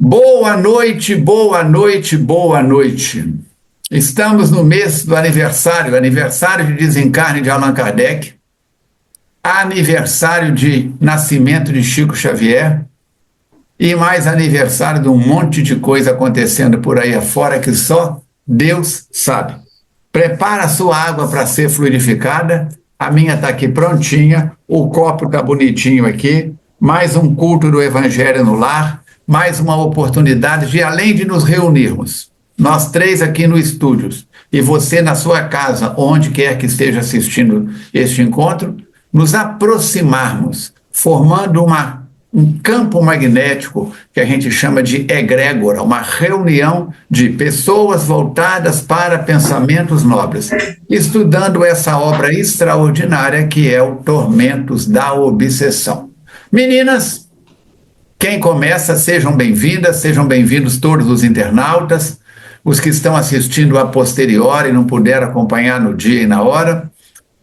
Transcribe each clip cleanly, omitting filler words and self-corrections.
Boa noite, boa noite, boa noite. Estamos no mês do aniversário de desencarne de Allan Kardec, aniversário de nascimento de Chico Xavier e mais aniversário de um monte de coisa acontecendo por aí afora que só Deus sabe. Prepara a sua água para ser fluidificada, a minha está aqui prontinha, o copo está bonitinho aqui, mais um culto do Evangelho no lar, mais uma oportunidade de, além de nos reunirmos, nós três aqui no estúdio, e você na sua casa, onde quer que esteja assistindo este encontro, nos aproximarmos, formando um campo magnético que a gente chama de egrégora, uma reunião de pessoas voltadas para pensamentos nobres, estudando essa obra extraordinária que é o Tormentos da Obsessão. Meninas, quem começa, sejam bem-vindas, sejam bem-vindos todos os internautas, os que estão assistindo a posteriori e não puderam acompanhar no dia e na hora.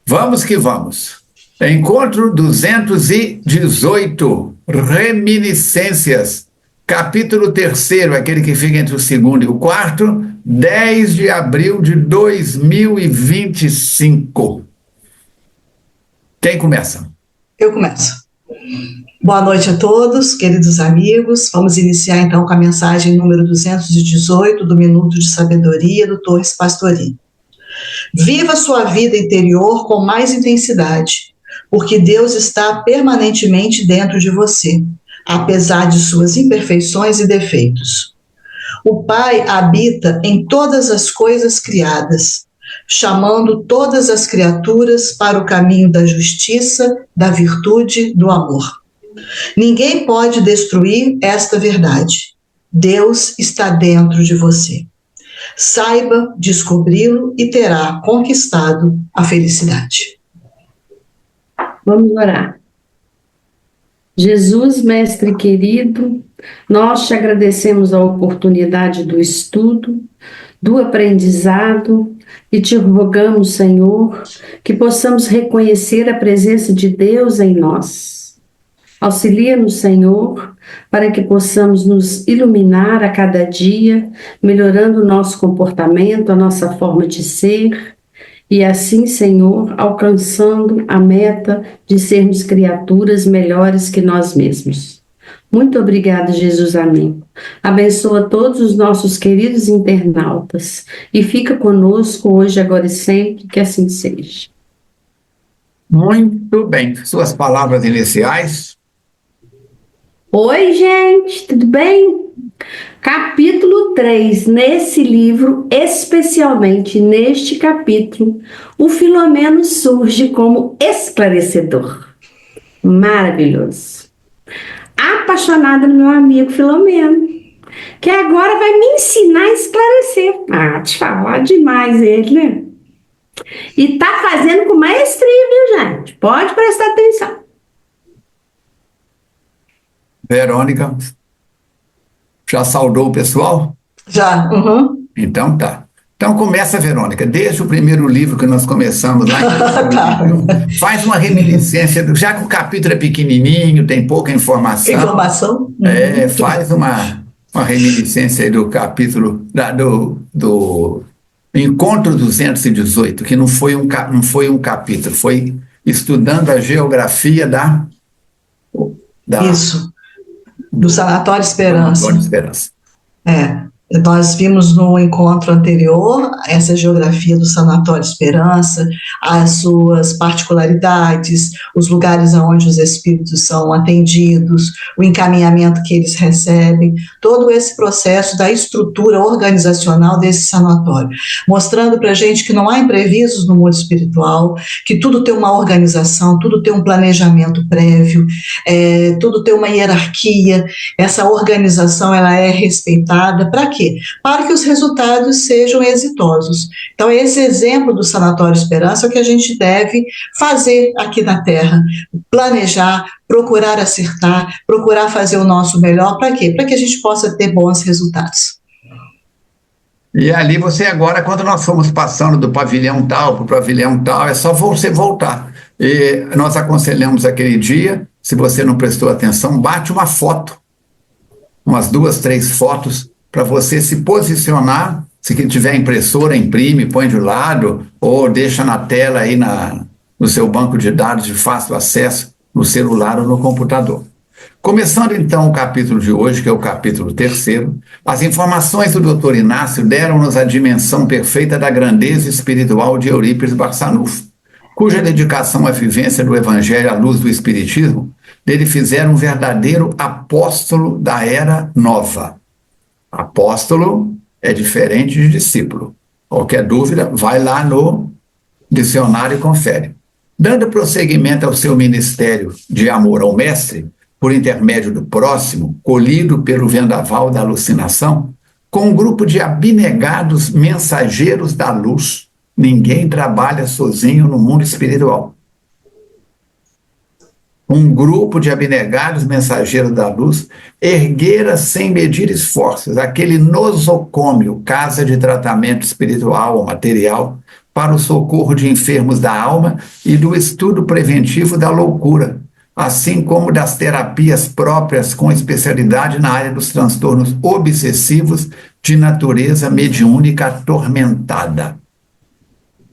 Vamos que vamos. Encontro 218, Reminiscências, capítulo 3º, aquele que fica entre o segundo e o quarto, 10 de abril de 2025. Quem começa? Eu começo. Boa noite a todos, queridos amigos. Vamos iniciar então com a mensagem número 218 do Minuto de Sabedoria do Torres Pastorino. Viva sua vida interior com mais intensidade, porque Deus está permanentemente dentro de você, apesar de suas imperfeições e defeitos. O Pai habita em todas as coisas criadas, chamando todas as criaturas para o caminho da justiça, da virtude, do amor. Ninguém pode destruir esta verdade. Deus está dentro de você. Saiba descobri-lo e terá conquistado a felicidade. Vamos orar. Jesus, mestre querido, nós te agradecemos a oportunidade do estudo, do aprendizado e te rogamos, Senhor, que possamos reconhecer a presença de Deus em nós. Auxilia-nos, Senhor, para que possamos nos iluminar a cada dia, melhorando o nosso comportamento, a nossa forma de ser, e assim, Senhor, alcançando a meta de sermos criaturas melhores que nós mesmos. Muito obrigada, Jesus amigo. Abençoa todos os nossos queridos internautas e fica conosco hoje, agora e sempre, que assim seja. Muito bem. Suas palavras iniciais? Oi, gente, tudo bem? Capítulo 3, nesse livro, especialmente neste capítulo, o Filomeno surge como esclarecedor. Maravilhoso. Apaixonada no meu amigo Filomeno, que agora vai me ensinar a esclarecer. Te falar demais ele, né? E tá fazendo com maestria, viu, gente? Pode prestar atenção. Verônica, já saudou o pessoal? Já. Então tá. Então começa, Verônica, desde o primeiro livro que nós começamos lá em 2021, faz uma reminiscência, já que o capítulo é pequenininho, tem pouca informação. Faz uma reminiscência aí do capítulo, do Encontro 218, que não foi um capítulo, foi estudando a geografia da Isso. Do Sanatório Esperança. Sanatório Esperança. Nós vimos no encontro anterior essa geografia do Sanatório Esperança, as suas particularidades, os lugares onde os espíritos são atendidos, o encaminhamento que eles recebem, todo esse processo da estrutura organizacional desse sanatório, mostrando para a gente que não há imprevistos no mundo espiritual, que tudo tem uma organização, tudo tem um planejamento prévio, tudo tem uma hierarquia, essa organização ela é respeitada. Para quê? Para que os resultados sejam exitosos. Então, esse exemplo do Sanatório Esperança é o que a gente deve fazer aqui na Terra, planejar, procurar acertar, procurar fazer o nosso melhor, para quê? Para que a gente possa ter bons resultados. E ali você agora, quando nós fomos passando do pavilhão tal para o pavilhão tal, é só você voltar. E nós aconselhamos aquele dia, se você não prestou atenção, bate uma foto umas 2, 3 fotos para você se posicionar. Se tiver impressora, imprime, põe de lado ou deixa na tela aí no seu banco de dados de fácil acesso no celular ou no computador. Começando então o capítulo de hoje, que é o capítulo 3º, as informações do Dr. Inácio deram-nos a dimensão perfeita da grandeza espiritual de Eurípides Barçanufo, cuja dedicação à vivência do Evangelho à luz do Espiritismo dele fizeram um verdadeiro apóstolo da Era Nova. Apóstolo é diferente de discípulo. Qualquer dúvida, vai lá no dicionário e confere. Dando prosseguimento ao seu ministério de amor ao Mestre, por intermédio do próximo, colhido pelo vendaval da alucinação, com um grupo de abnegados mensageiros da luz. Ninguém trabalha sozinho no mundo espiritual. Um grupo de abnegados mensageiros da luz erguera sem medir esforços aquele nosocômio, casa de tratamento espiritual ou material, para o socorro de enfermos da alma e do estudo preventivo da loucura, assim como das terapias próprias com especialidade na área dos transtornos obsessivos de natureza mediúnica atormentada.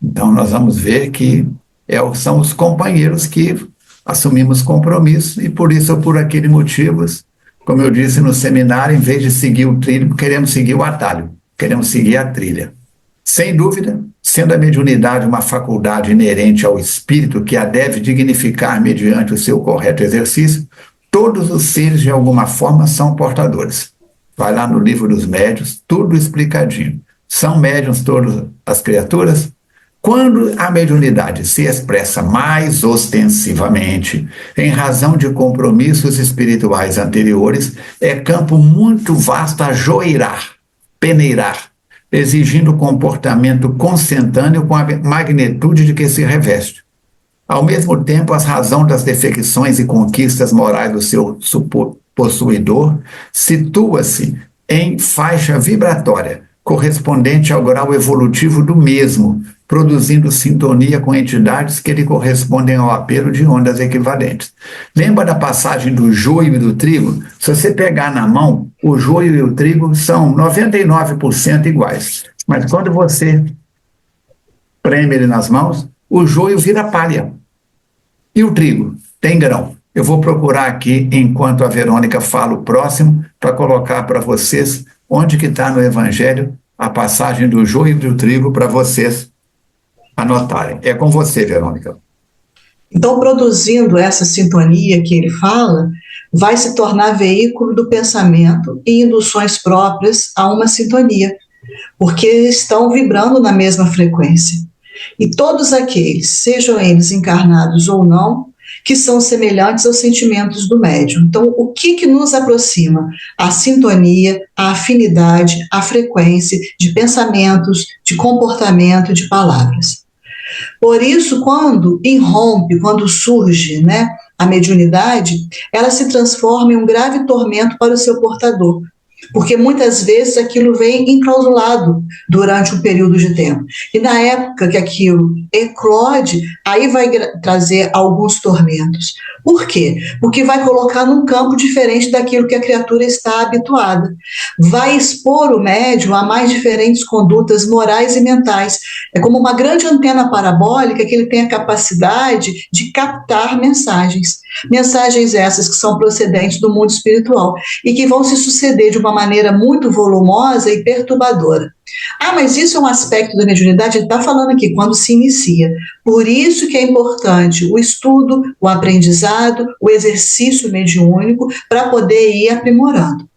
Então, nós vamos ver que são os companheiros que assumimos compromisso e, por isso ou por aquele motivos, como eu disse no seminário, em vez de seguir o trilho, queremos seguir o atalho, queremos seguir a trilha. Sem dúvida, sendo a mediunidade uma faculdade inerente ao espírito que a deve dignificar mediante o seu correto exercício, todos os seres, de alguma forma, são portadores. Vai lá no livro dos médiuns, tudo explicadinho. São médiuns todas as criaturas? Quando a mediunidade se expressa mais ostensivamente, em razão de compromissos espirituais anteriores, é campo muito vasto a joirar, peneirar, exigindo comportamento consentâneo com a magnitude de que se reveste. Ao mesmo tempo, a razão das defecções e conquistas morais do seu possuidor situa-se em faixa vibratória, correspondente ao grau evolutivo do mesmo, produzindo sintonia com entidades que lhe correspondem ao apelo de ondas equivalentes. Lembra da passagem do joio e do trigo? Se você pegar na mão, o joio e o trigo são 99% iguais. Mas quando você preme ele nas mãos, o joio vira palha. E o trigo? Tem grão. Eu vou procurar aqui, enquanto a Verônica fala o próximo, para colocar para vocês onde que está no Evangelho a passagem do joio e do trigo para vocês anotarem. É com você, Verônica. Então, produzindo essa sintonia que ele fala, vai se tornar veículo do pensamento e induções próprias a uma sintonia, porque estão vibrando na mesma frequência. E todos aqueles, sejam eles encarnados ou não, que são semelhantes aos sentimentos do médium. Então, o que nos aproxima? A sintonia, a afinidade, a frequência de pensamentos, de comportamento, de palavras. Por isso, quando irrompe, quando surge, a mediunidade, ela se transforma em um grave tormento para o seu portador, porque muitas vezes aquilo vem enclausulado durante um período de tempo. E na época que aquilo eclode, aí vai trazer alguns tormentos. Por quê? Porque vai colocar num campo diferente daquilo que a criatura está habituada. Vai expor o médium a mais diferentes condutas morais e mentais. É como uma grande antena parabólica que ele tem a capacidade de captar mensagens. Mensagens essas que são procedentes do mundo espiritual e que vão se suceder de uma maneira muito volumosa e perturbadora. Ah, mas isso é um aspecto da mediunidade? Ele está falando aqui, quando se inicia. Por isso que é importante o estudo, o aprendizado, o exercício mediúnico, para poder ir aprimorando.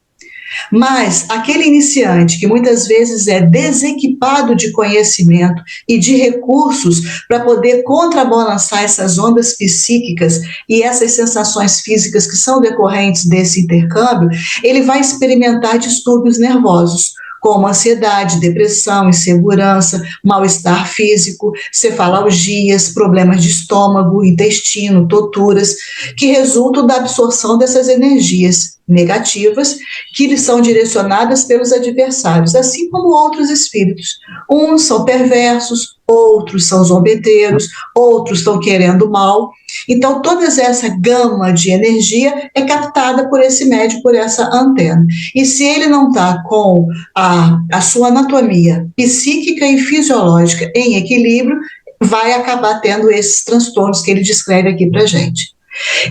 Mas aquele iniciante que muitas vezes é desequipado de conhecimento e de recursos para poder contrabalançar essas ondas psíquicas e essas sensações físicas que são decorrentes desse intercâmbio, ele vai experimentar distúrbios nervosos, como ansiedade, depressão, insegurança, mal-estar físico, cefalgias, problemas de estômago, intestino, tonturas, que resultam da absorção dessas energias negativas que lhes são direcionadas pelos adversários, assim como outros espíritos. Uns são perversos, outros são zombeteiros, outros estão querendo mal. Então, toda essa gama de energia é captada por esse médium, por essa antena. E se ele não está com a sua anatomia psíquica e fisiológica em equilíbrio, vai acabar tendo esses transtornos que ele descreve aqui para a gente.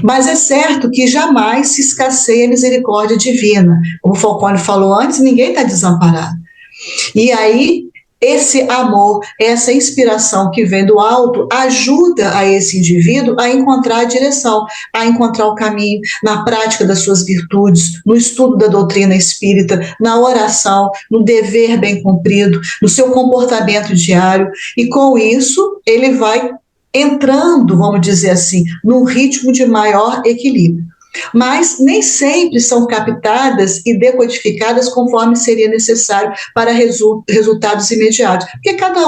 Mas é certo que jamais se escasseia a misericórdia divina. Como o Falcone falou antes, ninguém está desamparado. E aí, esse amor, essa inspiração que vem do alto, ajuda a esse indivíduo a encontrar a direção, a encontrar o caminho na prática das suas virtudes, no estudo da doutrina espírita, na oração, no dever bem cumprido, no seu comportamento diário, e com isso ele vai entrando, vamos dizer assim, num ritmo de maior equilíbrio. Mas nem sempre são captadas e decodificadas conforme seria necessário para resultados imediatos, porque cada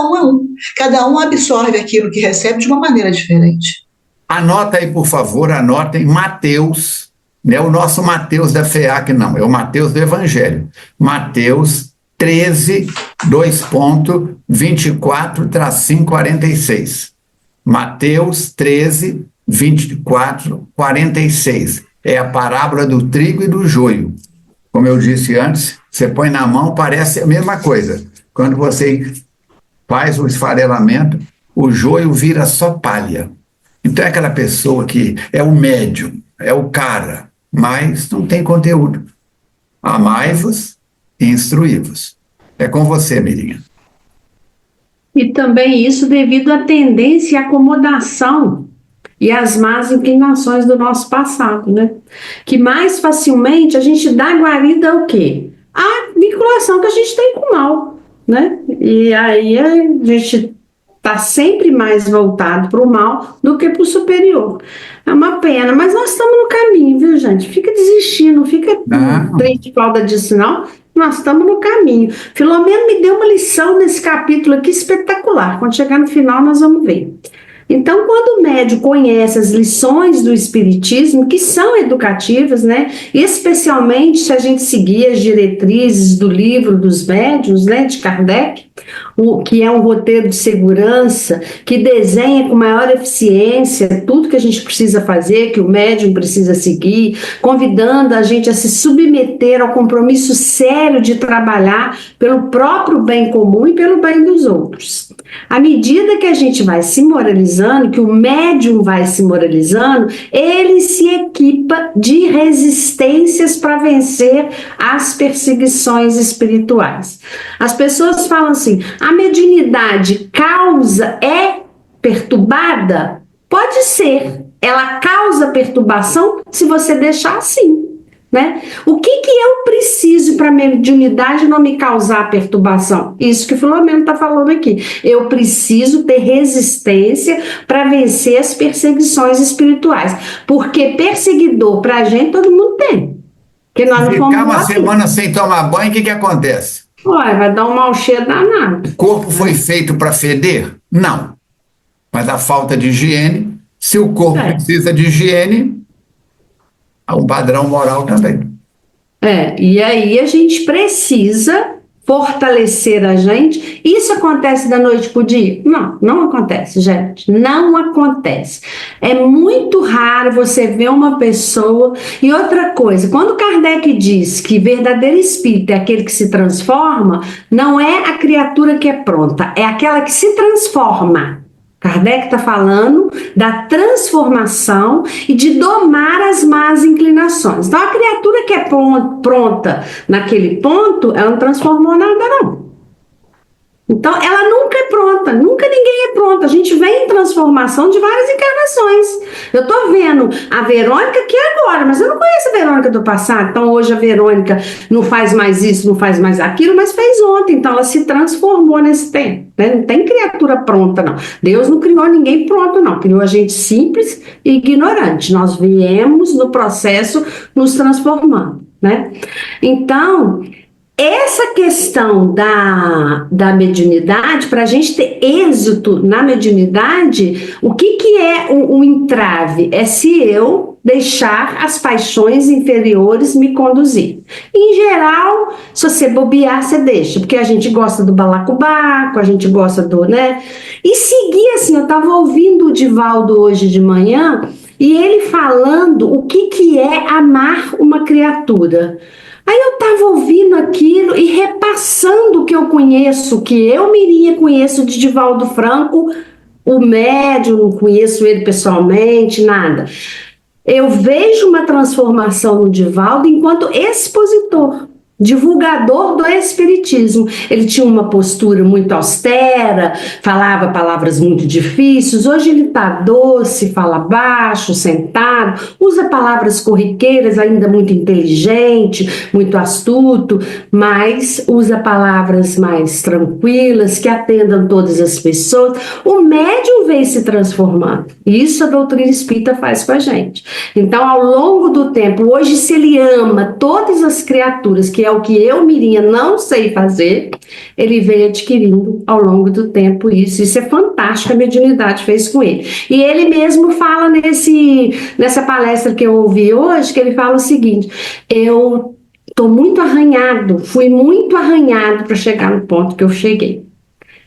um absorve aquilo que recebe de uma maneira diferente. Anota aí, por favor, anotem Mateus, não é o nosso Mateus da FEAC, não, é o Mateus do Evangelho. Mateus 13, 2.24-46. Mateus 13, 24, 46. É a parábola do trigo e do joio. Como eu disse antes, você põe na mão, parece a mesma coisa. Quando você faz o esfarelamento, o joio vira só palha. Então é aquela pessoa que é o médium, é o cara, mas não tem conteúdo. Amai-vos e instruí-vos. É com você, Mirinha. E também isso devido à tendência e acomodação e às más inclinações do nosso passado, né? Que mais facilmente a gente dá guarida ao quê? A vinculação que a gente tem com o mal, né? E aí a gente está sempre mais voltado para o mal do que para o superior. É uma pena, mas nós estamos no caminho, viu, gente? Fica desistindo, fica triste falta disso, não. Nós estamos no caminho. Filomeno me deu uma lição nesse capítulo aqui espetacular. Quando chegar no final, nós vamos ver. Então, quando o médium conhece as lições do Espiritismo, que são educativas, né? Especialmente se a gente seguir as diretrizes do livro dos médiuns, né, de Kardec, que é um roteiro de segurança, que desenha com maior eficiência tudo que a gente precisa fazer, que o médium precisa seguir, convidando a gente a se submeter ao compromisso sério de trabalhar pelo próprio bem comum e pelo bem dos outros. À medida que a gente vai se moralizando, que o médium vai se moralizando, ele se equipa de resistências para vencer as perseguições espirituais. As pessoas falam assim, a mediunidade é perturbada? Pode ser, ela causa perturbação se você deixar assim. Né? O que eu preciso para a mediunidade não me causar perturbação? Isso que o Filomeno está falando aqui. Eu preciso ter resistência para vencer as perseguições espirituais. Porque perseguidor para a gente todo mundo tem. Porque nós não ficar uma semana sem tomar banho, o que acontece? Ué, vai dar um mau cheiro danado. O corpo foi feito para feder? Não. Mas a falta de higiene, se o corpo precisa de higiene, um padrão moral também. E aí a gente precisa fortalecer a gente. Isso acontece da noite para o dia? Não, não acontece, gente. Não acontece. É muito raro você ver uma pessoa... E outra coisa, quando Kardec diz que verdadeiro espírito é aquele que se transforma, não é a criatura que é pronta, é aquela que se transforma. Kardec está falando da transformação e de domar as más inclinações. Então, a criatura que é pronta naquele ponto, ela não transformou nada, não. Então, ela nunca é pronta, nunca ninguém é pronto. A gente vem em transformação de várias encarnações. Eu estou vendo a Verônica aqui agora, mas eu não conheço a Verônica do passado. Então, hoje a Verônica não faz mais isso, não faz mais aquilo, mas fez ontem. Então, ela se transformou nesse tempo. Né? Não tem criatura pronta, não. Deus não criou ninguém pronto, não. Criou a gente simples e ignorante. Nós viemos no processo nos transformando. Né? Então... essa questão da mediunidade, para a gente ter êxito na mediunidade, o que é o entrave? É se eu deixar as paixões inferiores me conduzir. Em geral, se você bobear, você deixa, porque a gente gosta do balacobaco, a gente gosta do, né? E seguir assim, eu estava ouvindo o Divaldo hoje de manhã, e ele falando o que é amar uma criatura. Aí eu estava ouvindo aquilo e repassando o que eu conheço, que eu, Mirinha, conheço de Divaldo Franco, o médium, não conheço ele pessoalmente, nada. Eu vejo uma transformação no Divaldo enquanto expositor, divulgador do espiritismo. Ele tinha uma postura muito austera, falava palavras muito difíceis. Hoje ele está doce, fala baixo, sentado, usa palavras corriqueiras, ainda muito inteligente, muito astuto, mas usa palavras mais tranquilas, que atendam todas as pessoas. O médium vem se transformando. Isso a doutrina espírita faz com a gente. Então, ao longo do tempo, hoje, se ele ama todas as criaturas, que é o que eu, Mirinha, não sei fazer, ele vem adquirindo ao longo do tempo isso. Isso é fantástico, a mediunidade fez com ele. E ele mesmo fala nessa palestra que eu ouvi hoje, que ele fala o seguinte: eu estou muito arranhado, fui muito arranhado para chegar no ponto que eu cheguei.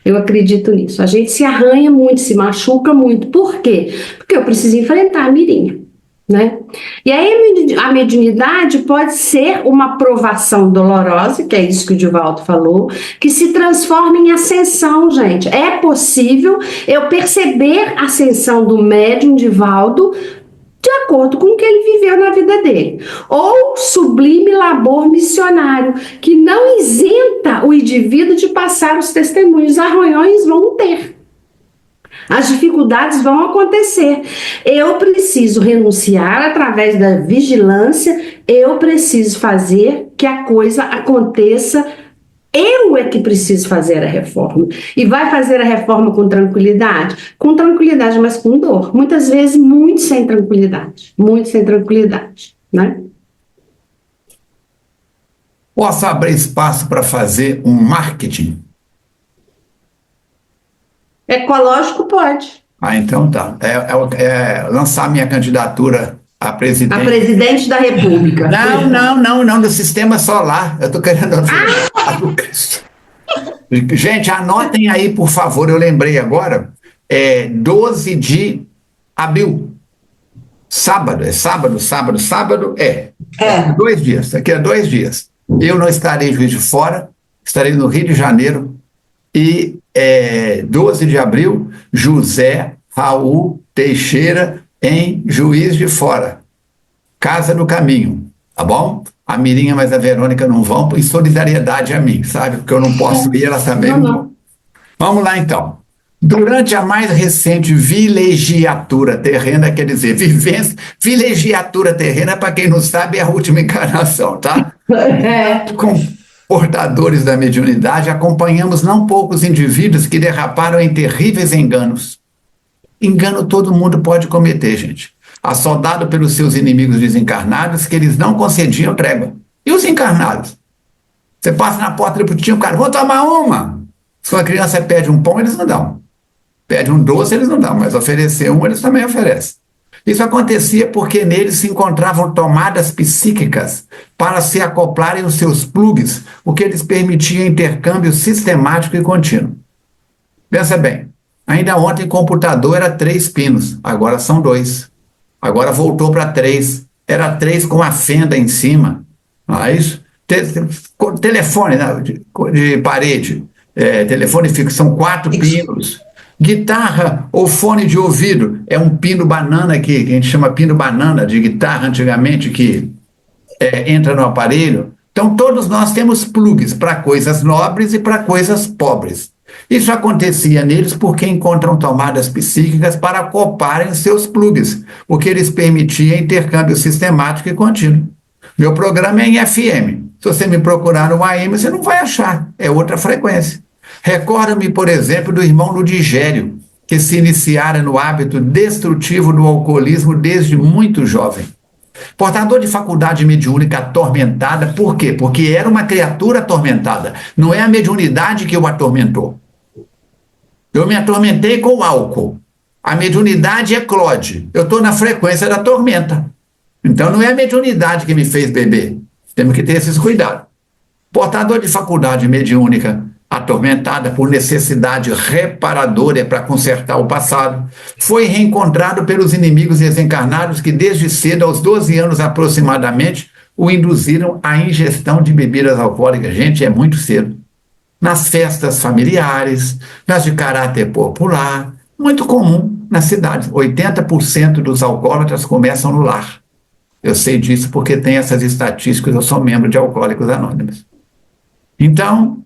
Eu acredito nisso. A gente se arranha muito, se machuca muito. Por quê? Porque eu preciso enfrentar a Mirinha. Né? E aí a mediunidade pode ser uma provação dolorosa, que é isso que o Divaldo falou, que se transforma em ascensão, gente. É possível eu perceber a ascensão do médium Divaldo de acordo com o que ele viveu na vida dele. Ou sublime labor missionário, que não isenta o indivíduo de passar os testemunhos. Os arranhões vão ter. As dificuldades vão acontecer. Eu preciso renunciar através da vigilância, eu preciso fazer que a coisa aconteça. Eu é que preciso fazer a reforma. E vai fazer a reforma com tranquilidade? Com tranquilidade, mas com dor. Muitas vezes, muito sem tranquilidade. Muito sem tranquilidade, né? Posso abrir espaço para fazer um marketing? Ecológico pode. Então tá. Lançar minha candidatura a presidente. A presidente da República. Não, do sistema solar. Eu estou querendo a do Cristo. Gente, anotem aí, por favor, eu lembrei agora, 12 de abril. Sábado, sábado. 2 dias, daqui a 2 dias. Eu não estarei em Juiz de Fora, estarei no Rio de Janeiro, e 12 de abril, José Raul Teixeira, em Juiz de Fora, Casa do Caminho, tá bom? A Mirinha, mas a Verônica não vão, em solidariedade a mim, sabe? Porque eu não posso ir, elas também não vão. Vamos lá, então. Durante a mais recente vilegiatura terrena, quer dizer, vilegiatura terrena, para quem não sabe, é a última encarnação, tá? Com portadores da mediunidade, acompanhamos não poucos indivíduos que derraparam em terríveis enganos. Engano todo mundo pode cometer, gente. Assoldado pelos seus inimigos desencarnados, que eles não concediam trégua. E os encarnados? Você passa na porta do putinho, o cara, vou tomar uma. Se uma criança pede um pão, eles não dão. Pede um doce, eles não dão, mas oferecer um, eles também oferecem. Isso acontecia porque neles se encontravam tomadas psíquicas para se acoplarem os seus plugs, o que lhes permitia intercâmbio sistemático e contínuo. Pensa bem, ainda ontem computador era 3 pinos, agora são 2. Agora voltou para 3. Era 3 com a fenda em cima. Não é isso? Telefone de parede, telefone fixo, são 4 pinos. Guitarra ou fone de ouvido é um pino banana que a gente chama pino banana de guitarra antigamente, que entra no aparelho. Então todos nós temos plugs para coisas nobres e para coisas pobres. Isso acontecia neles porque encontram tomadas psíquicas para acoplarem os seus plugs, porque eles permitiam intercâmbio sistemático e contínuo. Meu programa é em FM. Se você me procurar no AM, você não vai achar, é outra frequência. Recordo-me, por exemplo, do irmão Ludigério, que se iniciara no hábito destrutivo do alcoolismo desde muito jovem. Portador de faculdade mediúnica atormentada, por quê? Porque era uma criatura atormentada. Não é a mediunidade que o atormentou. Eu me atormentei com o álcool. A mediunidade é Claude. Eu estou na frequência da tormenta. Então não é a mediunidade que me fez beber. Temos que ter esses cuidados. Portador de faculdade mediúnica atormentada por necessidade reparadora para consertar o passado, foi reencontrado pelos inimigos desencarnados que desde cedo, aos 12 anos aproximadamente, o induziram à ingestão de bebidas alcoólicas. Gente, é muito cedo. Nas festas familiares, nas de caráter popular, muito comum nas cidades. 80% dos alcoólatras começam no lar. Eu sei disso porque tem essas estatísticas, eu sou membro de Alcoólicos Anônimos. Então,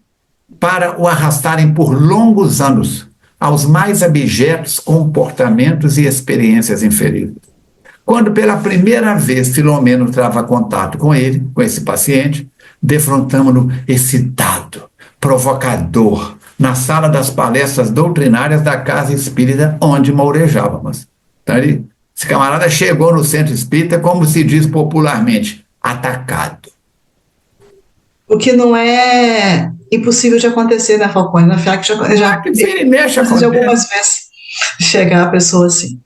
para o arrastarem por longos anos aos mais abjetos comportamentos e experiências infelizes. Quando pela primeira vez Filomeno trava contato com ele, com esse paciente, defrontamos-no excitado, provocador, na sala das palestras doutrinárias da Casa Espírita, onde mourejávamos. Então, esse camarada chegou no centro espírita, como se diz popularmente, atacado. O que não é impossível de acontecer, né, Falcone? Na FIAC já mexe algumas vezes chegar a pessoa assim.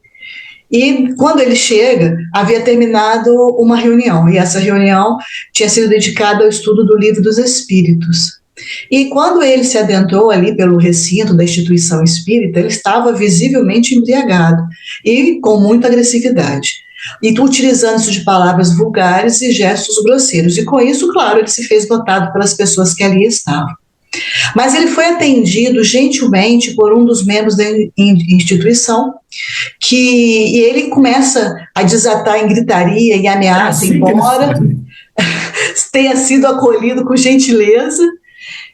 E quando ele chega, havia terminado uma reunião, e essa reunião tinha sido dedicada ao estudo do Livro dos Espíritos. E quando ele se adentrou ali pelo recinto da instituição espírita, ele estava visivelmente embriagado e com muita agressividade, e utilizando-se de palavras vulgares e gestos grosseiros. E com isso, claro, ele se fez notado pelas pessoas que ali estavam. Mas ele foi atendido gentilmente por um dos membros da instituição, e ele começa a desatar em gritaria e ameaça, embora tenha sido acolhido com gentileza.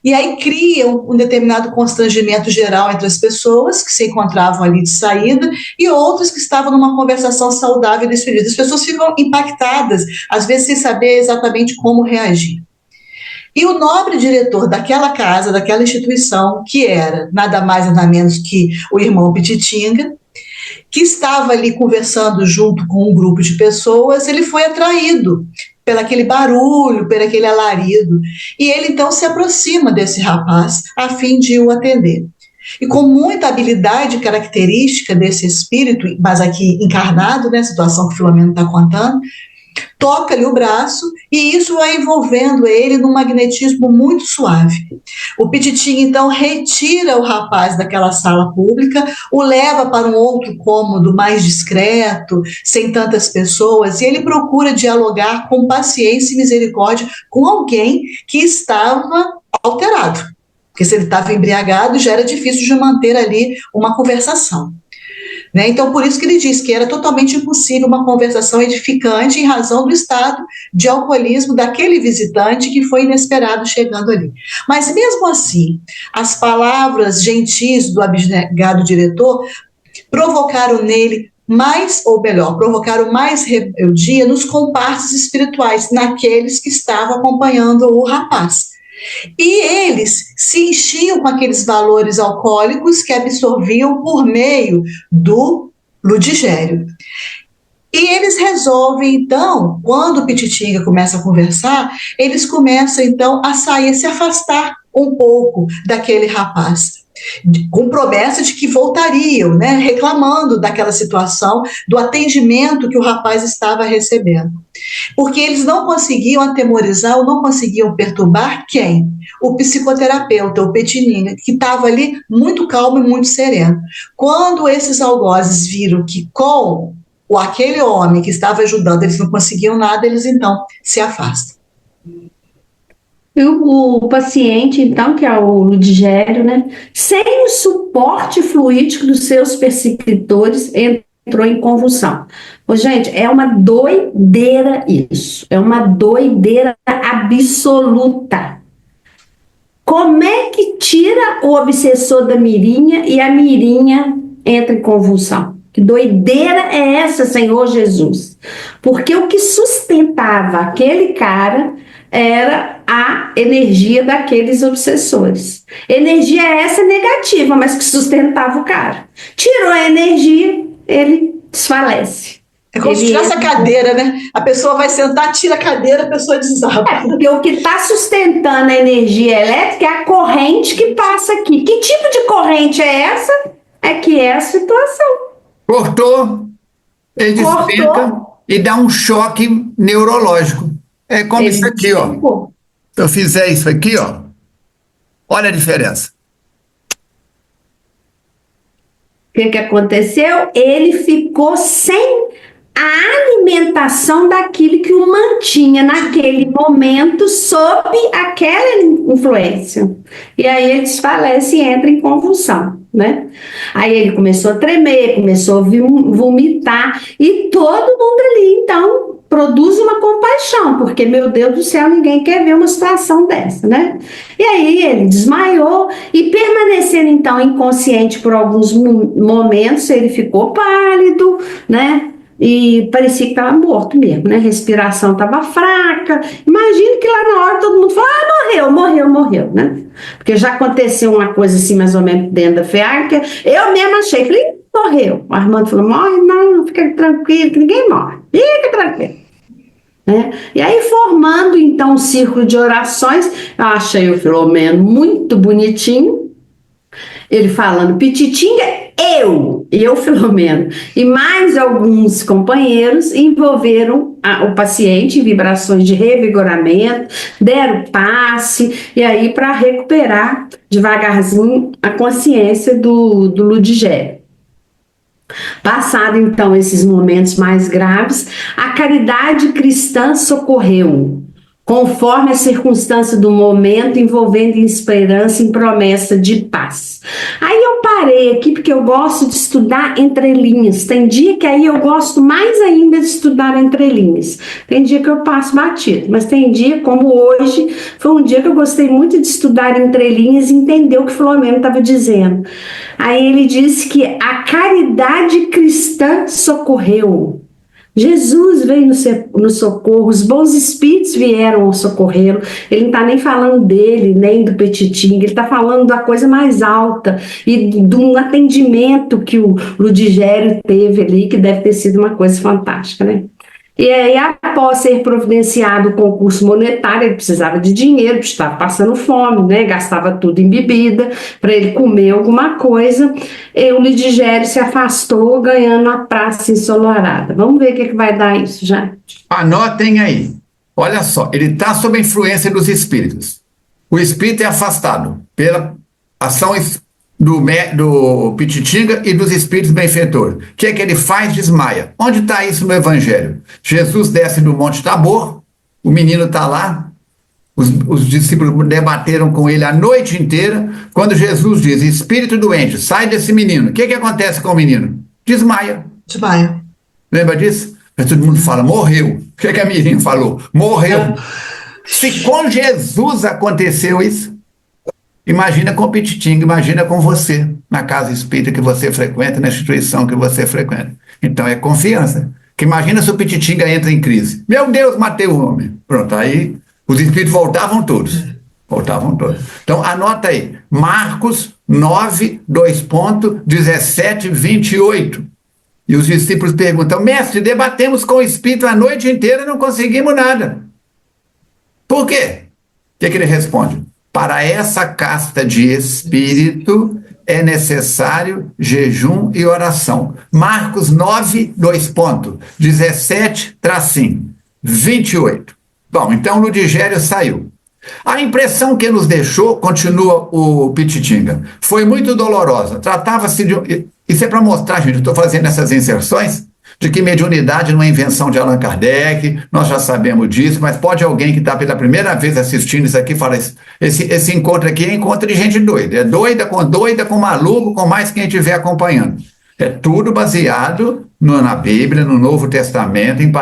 E aí cria um determinado constrangimento geral entre as pessoas que se encontravam ali de saída e outras que estavam numa conversação saudável e despedida. As pessoas ficam impactadas, às vezes sem saber exatamente como reagir. E o nobre diretor daquela casa, daquela instituição, que era nada mais nada menos que o irmão Pititinga, que estava ali conversando junto com um grupo de pessoas, ele foi atraído pelo aquele barulho, pelo aquele alarido, e ele então se aproxima desse rapaz a fim de o atender. E com muita habilidade característica desse espírito, mas aqui encarnado, né, a situação que o Filomeno está contando, toca-lhe o braço e isso vai envolvendo ele num magnetismo muito suave. O Pititinho, então, retira o rapaz daquela sala pública, o leva para um outro cômodo mais discreto, sem tantas pessoas, e ele procura dialogar com paciência e misericórdia com alguém que estava alterado. Porque se ele estava embriagado, já era difícil de manter ali uma conversação. Né? Então, por isso que ele diz que era totalmente impossível uma conversação edificante em razão do estado de alcoolismo daquele visitante que foi inesperado chegando ali. Mas, mesmo assim, as palavras gentis do abnegado diretor provocaram nele mais, ou melhor, provocaram mais rebeldia nos comparsas espirituais, naqueles que estavam acompanhando o rapaz. E eles se enchiam com aqueles valores alcoólicos que absorviam por meio do ludigério. E eles resolvem, então, quando o Pititinga começa a conversar, eles começam, então, a sair, a se afastar um pouco daquele rapaz, com promessa de que voltariam, né, reclamando daquela situação, do atendimento que o rapaz estava recebendo. Porque eles não conseguiam atemorizar ou não conseguiam perturbar quem? O psicoterapeuta, o Petininga, que estava ali muito calmo e muito sereno. Quando esses algozes viram que com aquele homem que estava ajudando eles não conseguiam nada, eles então se afastam. O paciente, então, que é o Ludigério, né, sem o suporte fluídico dos seus persecutores, entrou em convulsão. Gente, é uma doideira isso, é uma doideira absoluta. Como é que tira o obsessor da mirinha e a mirinha entra em convulsão? Que doideira é essa, Senhor Jesus? Porque o que sustentava aquele cara era a energia daqueles obsessores. Energia essa negativa, mas que sustentava o cara. Tirou a energia, ele desfalece. É como se tivesse a cadeira, né? A pessoa vai sentar, tira a cadeira, a pessoa desaba. Porque o que está sustentando a energia elétrica é a corrente que passa aqui. Que tipo de corrente é essa? É que é a situação. Cortou, ele despenca e dá um choque neurológico. É como isso aqui, ó. Se eu fizer isso aqui, ó, olha a diferença. O que aconteceu? Ele ficou sem a alimentação daquilo que o mantinha naquele momento sob aquela influência. E aí ele desfalece e entra em convulsão, né? Aí ele começou a tremer, começou a vomitar, e todo mundo ali, então, produz uma compaixão, porque, meu Deus do céu, ninguém quer ver uma situação dessa, né? E aí ele desmaiou e, permanecendo, então, inconsciente por alguns momentos, ele ficou pálido, né? E parecia que estava morto mesmo, né? A respiração estava fraca. Imagino que lá na hora todo mundo falou: morreu, né? Porque já aconteceu uma coisa assim, mais ou menos dentro da FEAR, que eu mesma achei, falei: morreu. O Armando falou: morre, não, fica tranquilo, que ninguém morre, fica tranquilo. Né? E aí, formando então um círculo de orações, eu achei o Filomeno muito bonitinho. Ele falando: Pititinga, eu, Filomeno, e mais alguns companheiros envolveram o paciente em vibrações de revigoramento, deram passe, e aí para recuperar devagarzinho a consciência do Ludigério. Passado então esses momentos mais graves, a caridade cristã socorreu, conforme a circunstância do momento, envolvendo em esperança, em promessa de paz. Aí eu parei aqui porque eu gosto de estudar entrelinhas. Tem dia que aí eu gosto mais ainda de estudar entrelinhas. Tem dia que eu passo batido, mas tem dia, como hoje, foi um dia que eu gostei muito de estudar entrelinhas e entender o que Filomeno estava dizendo. Aí ele disse que a caridade cristã socorreu. Jesus veio no socorro, os bons espíritos vieram socorrê-lo. Ele não está nem falando dele, nem do Petitinga, ele está falando da coisa mais alta e de um atendimento que o Ludigério teve ali, que deve ter sido uma coisa fantástica, né? E aí, após ser providenciado o concurso monetário, ele precisava de dinheiro, estava passando fome, né? Gastava tudo em bebida, para ele comer alguma coisa. E o Ludigério se afastou, ganhando a praça ensolarada. Vamos ver o que vai dar isso, já. Anotem aí. Olha só, ele está sob a influência dos espíritos. O espírito é afastado pela ação do Pititinga e dos espíritos benfeitores. O que é que ele faz? Desmaia. Onde está isso no Evangelho? Jesus desce do Monte Tabor, o menino está lá, os discípulos debateram com ele a noite inteira. Quando Jesus diz: espírito doente, sai desse menino, o que é que acontece com o menino? Desmaia. Desmaia. Lembra disso? Mas todo mundo fala: morreu. O que é que a Mirim falou? Morreu. Se com Jesus aconteceu isso, imagina com o Pititinga, imagina com você, na casa espírita que você frequenta, na instituição que você frequenta. Então é confiança. Que imagina se o Pititinga entra em crise. Meu Deus, matei o homem. Pronto, aí os espíritos voltavam todos. Então anota aí, Marcos 9, 2.17, 28. E os discípulos perguntam: mestre, debatemos com o espírito a noite inteira e não conseguimos nada. Por quê? O que ele responde? Para essa casta de espírito é necessário jejum e oração. Marcos 9, 2.17, 28. Bom, então Ludigério saiu. A impressão que nos deixou, continua o Pititinga, foi muito dolorosa. Tratava-se de... Isso é para mostrar, gente, eu estou fazendo essas inserções, de que mediunidade não é invenção de Allan Kardec, nós já sabemos disso, mas pode alguém que está pela primeira vez assistindo isso aqui falar: esse encontro aqui é encontro de gente doida, é doida, com maluco, com mais quem estiver acompanhando. É tudo baseado na Bíblia, no Novo Testamento, em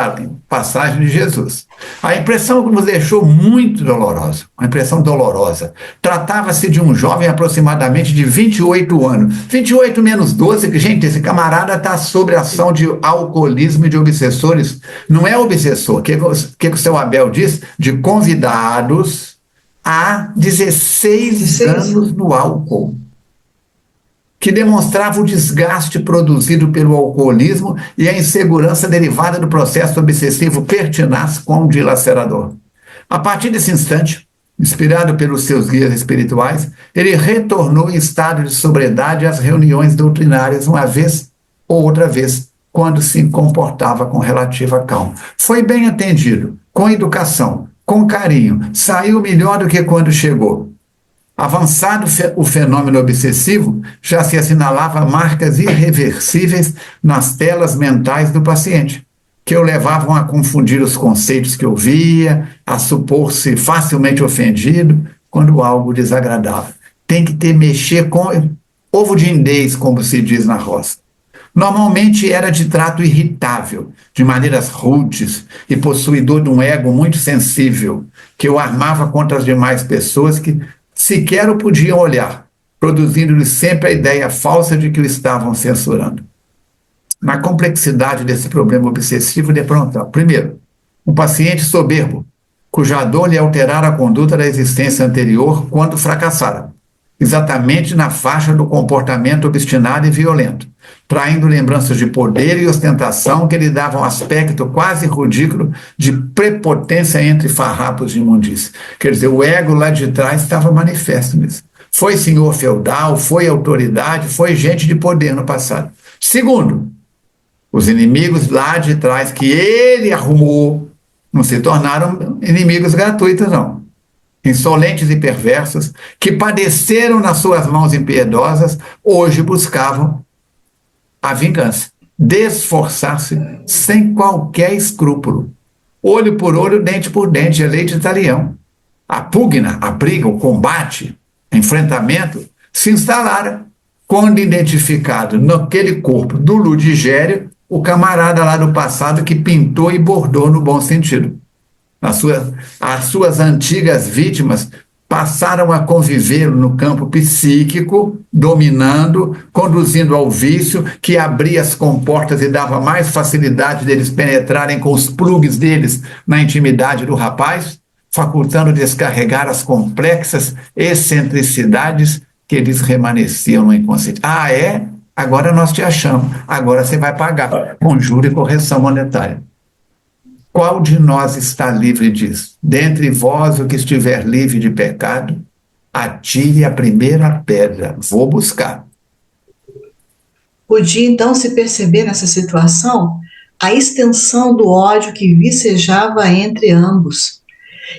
passagem de Jesus. A impressão que nos deixou muito dolorosa, uma impressão dolorosa. Tratava-se de um jovem aproximadamente de 28 anos. 28 menos 12, gente, esse camarada está sob a ação de alcoolismo e de obsessores. Não é obsessor. O que o seu Abel diz? De convidados há 16 anos no álcool. que demonstrava o desgaste produzido pelo alcoolismo e a insegurança derivada do processo obsessivo pertinaz com dilacerador. A partir desse instante, inspirado pelos seus guias espirituais, ele retornou em estado de sobriedade às reuniões doutrinárias uma vez ou outra vez, quando se comportava com relativa calma. Foi bem atendido, com educação, com carinho, saiu melhor do que quando chegou. Avançado o fenômeno obsessivo, já se assinalava marcas irreversíveis nas telas mentais do paciente, que o levavam a confundir os conceitos que ouvia, a supor-se facilmente ofendido quando algo desagradava. Tem que mexer com ovo de indês, como se diz na roça. Normalmente era de trato irritável, de maneiras rudes e possuidor de um ego muito sensível, que o armava contra as demais pessoas que sequer o podiam olhar, produzindo-lhes sempre a ideia falsa de que o estavam censurando. Na complexidade desse problema obsessivo, defrontamos, primeiro, um paciente soberbo, cuja dor lhe alterara a conduta da existência anterior quando fracassara, exatamente na faixa do comportamento obstinado e violento, traindo lembranças de poder e ostentação que lhe davam aspecto quase ridículo de prepotência entre farrapos de imundície. Quer dizer, o ego lá de trás estava manifesto nisso. Foi senhor feudal, foi autoridade, foi gente de poder no passado. Segundo, os inimigos lá de trás que ele arrumou não se tornaram inimigos gratuitos, não. Insolentes e perversos, que padeceram nas suas mãos impiedosas, hoje buscavam a vingança, desforçar-se sem qualquer escrúpulo. Olho por olho, dente por dente, é lei de Talião. A pugna, a briga, o combate, o enfrentamento se instalara quando identificado naquele corpo do Ludigério o camarada lá do passado que pintou e bordou no bom sentido. As suas antigas vítimas passaram a conviver no campo psíquico, dominando, conduzindo ao vício, que abria as comportas e dava mais facilidade deles penetrarem com os plugs deles na intimidade do rapaz, facultando descarregar as complexas excentricidades que lhes remanesciam no inconsciente. Ah, é? Agora nós te achamos. Agora você vai pagar com juro e correção monetária. Qual de nós está livre disso? Dentre vós, o que estiver livre de pecado, atire a primeira pedra. Vou buscar. Podia, então, se perceber nessa situação a extensão do ódio que vicejava entre ambos.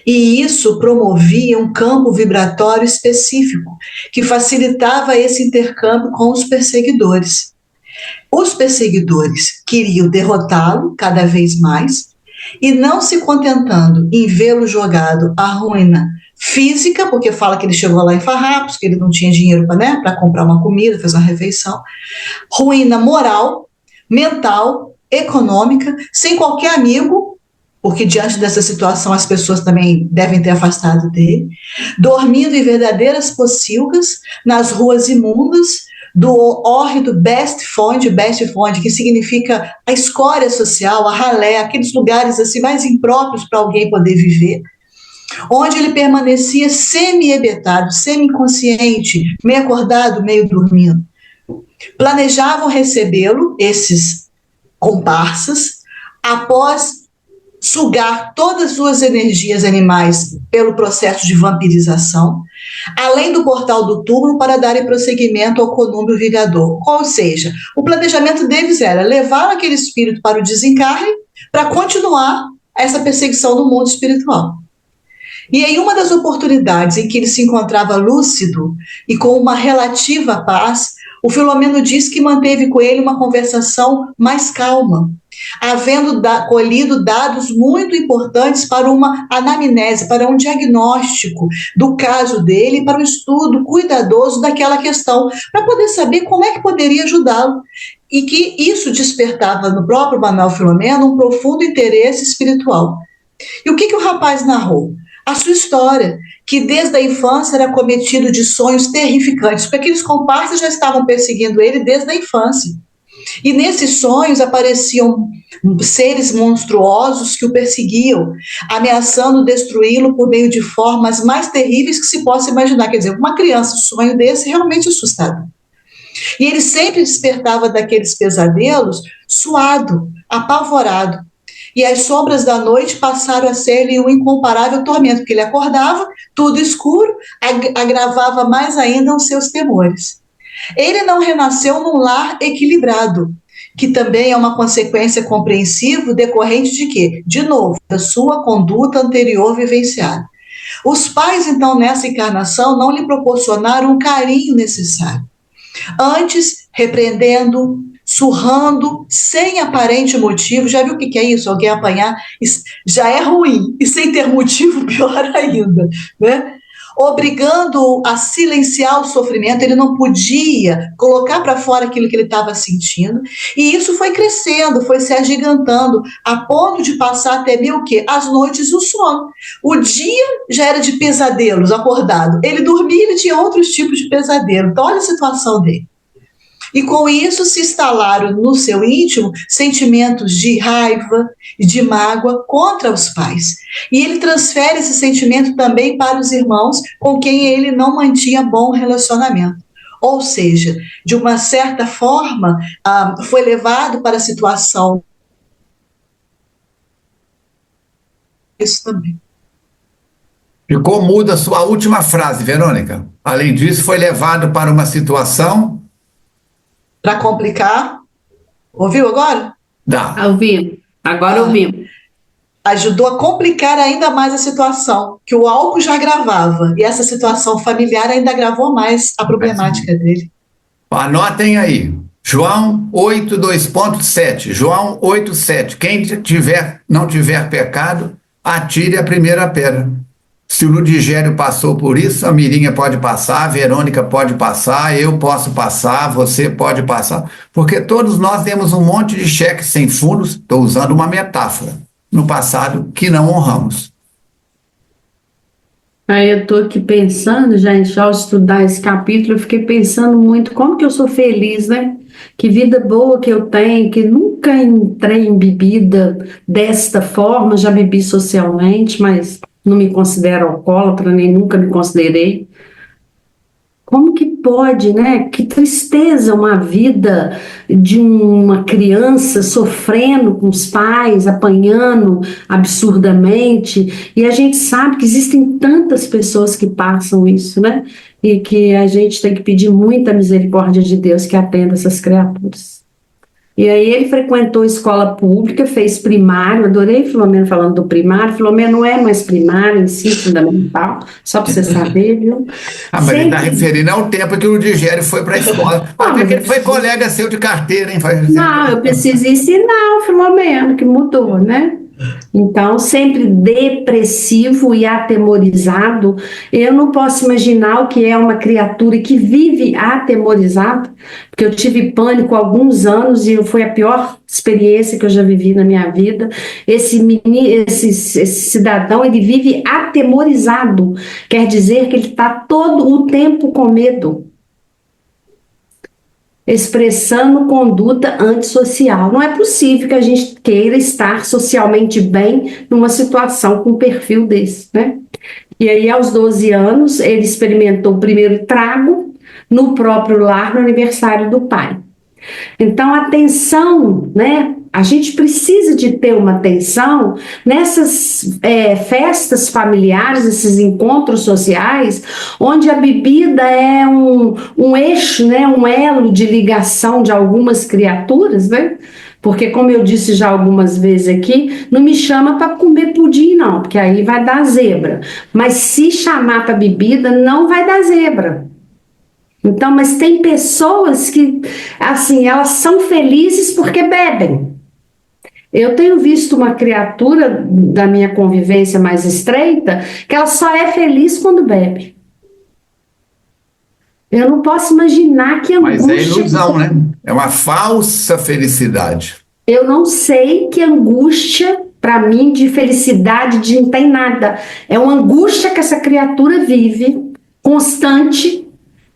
E isso promovia um campo vibratório específico, que facilitava esse intercâmbio com os perseguidores. Os perseguidores queriam derrotá-lo cada vez mais, e não se contentando em vê-lo jogado à ruína física, porque fala que ele chegou lá em farrapos, que ele não tinha dinheiro para comprar uma comida, fazer uma refeição, ruína moral, mental, econômica, sem qualquer amigo, porque diante dessa situação as pessoas também devem ter afastado dele, dormindo em verdadeiras pocilgas, nas ruas imundas, do hórrido best fond, que significa a escória social, a ralé, aqueles lugares assim mais impróprios para alguém poder viver, onde ele permanecia semi-hebetado, semi-inconsciente, meio acordado, meio dormindo. Planejavam recebê-lo, esses comparsas, após sugar todas as suas energias animais pelo processo de vampirização, além do portal do túmulo para darem prosseguimento ao conúbio vingador. Ou seja, o planejamento deles era levar aquele espírito para o desencarne para continuar essa perseguição no mundo espiritual. E em uma das oportunidades em que ele se encontrava lúcido e com uma relativa paz, o Filomeno diz que manteve com ele uma conversação mais calma, havendo colhido dados muito importantes para uma anamnese, para um diagnóstico do caso dele, para um estudo cuidadoso daquela questão, para poder saber como é que poderia ajudá-lo. E que isso despertava no próprio Manuel Filomeno um profundo interesse espiritual. E o que o rapaz narrou? A sua história, que desde a infância era cometido de sonhos terrificantes, porque aqueles comparsas já estavam perseguindo ele desde a infância. E nesses sonhos apareciam seres monstruosos que o perseguiam, ameaçando destruí-lo por meio de formas mais terríveis que se possa imaginar. Quer dizer, uma criança, um sonho desse realmente assustador. E ele sempre despertava daqueles pesadelos suado, apavorado. E as sombras da noite passaram a ser-lhe um incomparável tormento, porque ele acordava, tudo escuro, agravava mais ainda os seus temores. Ele não renasceu num lar equilibrado, que também é uma consequência compreensiva decorrente de quê? De novo, da sua conduta anterior vivenciada. Os pais, então, nessa encarnação, não lhe proporcionaram o carinho necessário. Antes, repreendendo, surrando, sem aparente motivo. Já viu o que é isso? Alguém apanhar já é ruim, e sem ter motivo, pior ainda, né? Obrigando-o a silenciar o sofrimento, ele não podia colocar para fora aquilo que ele estava sentindo, e isso foi crescendo, foi se agigantando, a ponto de passar até o quê? As noites o sono. O dia já era de pesadelos, acordado. Ele dormia, ele tinha outros tipos de pesadelo. Então, olha a situação dele. E com isso se instalaram no seu íntimo sentimentos de raiva e de mágoa contra os pais. E ele transfere esse sentimento também para os irmãos com quem ele não mantinha bom relacionamento. Ou seja, de uma certa forma, foi levado para a situação. Isso também. Ficou muda a sua última frase, Verônica. Além disso, foi levado para uma situação... Para complicar. Ouviu agora? Dá. Ouvimos. Agora ouvimos. Ajudou a complicar ainda mais a situação, que o álcool já agravava, e essa situação familiar ainda agravou mais a problemática dele. Anotem aí. João 8:2.7. João 8:7. Quem não tiver pecado, atire a primeira pedra. Se o Ludigério passou por isso, a Mirinha pode passar, a Verônica pode passar, eu posso passar, você pode passar. Porque todos nós temos um monte de cheques sem fundos, estou usando uma metáfora, no passado, que não honramos. Aí eu estou aqui pensando, já ao estudar esse capítulo, eu fiquei pensando muito como que eu sou feliz, né? Que vida boa que eu tenho, que nunca entrei em bebida desta forma, já bebi socialmente, mas não me considero alcoólatra, nem nunca me considerei. Como que pode, né? Que tristeza uma vida de uma criança sofrendo com os pais, apanhando absurdamente, e a gente sabe que existem tantas pessoas que passam isso, né? E que a gente tem que pedir muita misericórdia de Deus que atenda essas criaturas. E aí ele frequentou escola pública, fez primário, adorei Filomeno falando do primário. Filomeno não é mais primário, ensino fundamental, só para você saber, viu? Mas ele está referindo ao tempo que o Digério foi para a escola. Até que ele foi colega seu de carteira, hein? Não, eu preciso ensinar o Filomeno, que mudou, né? Então, sempre depressivo e atemorizado, eu não posso imaginar o que é uma criatura que vive atemorizada, porque eu tive pânico há alguns anos e foi a pior experiência que eu já vivi na minha vida. Esse cidadão, ele vive atemorizado, quer dizer que ele está todo o tempo com medo, expressando conduta antissocial. Não é possível que a gente queira estar socialmente bem numa situação com um perfil desse, né? E aí, aos 12 anos, ele experimentou o primeiro trago no próprio lar, no aniversário do pai. Então, a atenção, né? A gente precisa de ter uma atenção nessas festas familiares, esses encontros sociais, onde a bebida é um eixo, né, um elo de ligação de algumas criaturas, né? Porque, como eu disse já algumas vezes aqui, não me chama para comer pudim, não, porque aí vai dar zebra. Mas se chamar para bebida, não vai dar zebra. Então, mas tem pessoas que, assim, elas são felizes porque bebem. Eu tenho visto uma criatura da minha convivência mais estreita que ela só é feliz quando bebe. Eu não posso imaginar que angústia... Mas é ilusão, né? É uma falsa felicidade. Eu não sei que angústia, para mim, de felicidade, de não tem nada. É uma angústia que essa criatura vive, constante,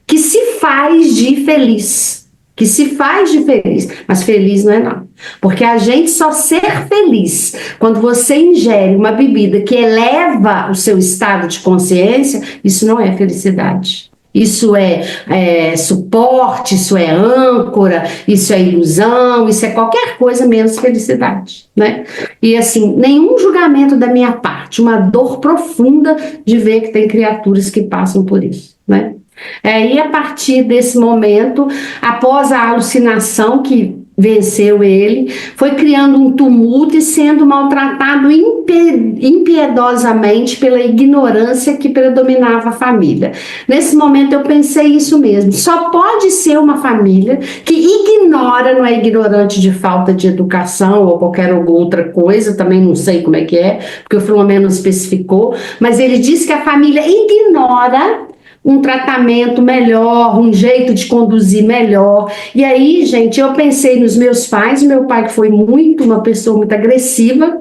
que se faz de feliz. Que se faz de feliz, mas feliz não é não. Porque a gente só ser feliz quando você ingere uma bebida que eleva o seu estado de consciência, isso não é felicidade. Isso é suporte, isso é âncora, isso é ilusão, isso é qualquer coisa menos felicidade, né? E assim, nenhum julgamento da minha parte, uma dor profunda de ver que tem criaturas que passam por isso, né? E a partir desse momento, após a alucinação que venceu ele, foi criando um tumulto e sendo maltratado impiedosamente pela ignorância que predominava a família. Nesse momento eu pensei isso mesmo, só pode ser uma família que ignora, não é ignorante de falta de educação ou qualquer outra coisa, também não sei como é que é, porque o Filomeno não especificou, mas ele diz que a família ignora um tratamento melhor, um jeito de conduzir melhor. E aí, gente, eu pensei nos meus pais, meu pai que foi uma pessoa muito agressiva,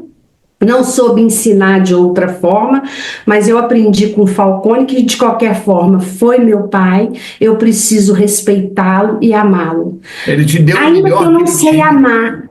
não soube ensinar de outra forma, mas eu aprendi com o Falcone que de qualquer forma foi meu pai, eu preciso respeitá-lo e amá-lo. Ele te deu o Ainda melhor que eu não que ele sei tinha. amar,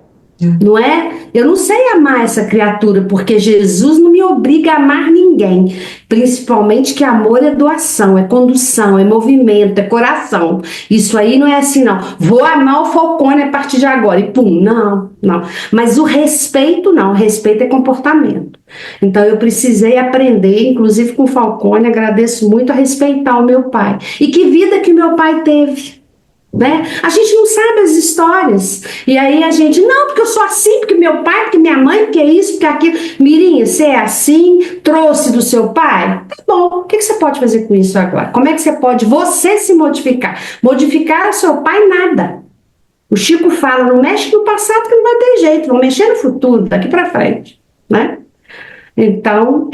não é? Eu não sei amar essa criatura, porque Jesus não me obriga a amar ninguém, principalmente que amor é doação, é condução, é movimento, é coração. Isso aí não é assim, não. Vou amar o Falcone a partir de agora e pum, não, não. Mas o respeito não, o respeito é comportamento. Então eu precisei aprender, inclusive com o Falcone, agradeço muito a respeitar o meu pai. E que vida que meu pai teve. Né? A gente não sabe as histórias e aí a gente, não, porque eu sou assim, porque meu pai, porque minha mãe, porque isso, porque aquilo. Mirinha, você é assim, trouxe do seu pai? Tá bom, o que você pode fazer com isso agora? Como é que você pode se modificar? Modificar o seu pai, nada. O Chico fala, não mexe no passado que não vai ter jeito, vamos mexer no futuro, daqui para frente, né? Então,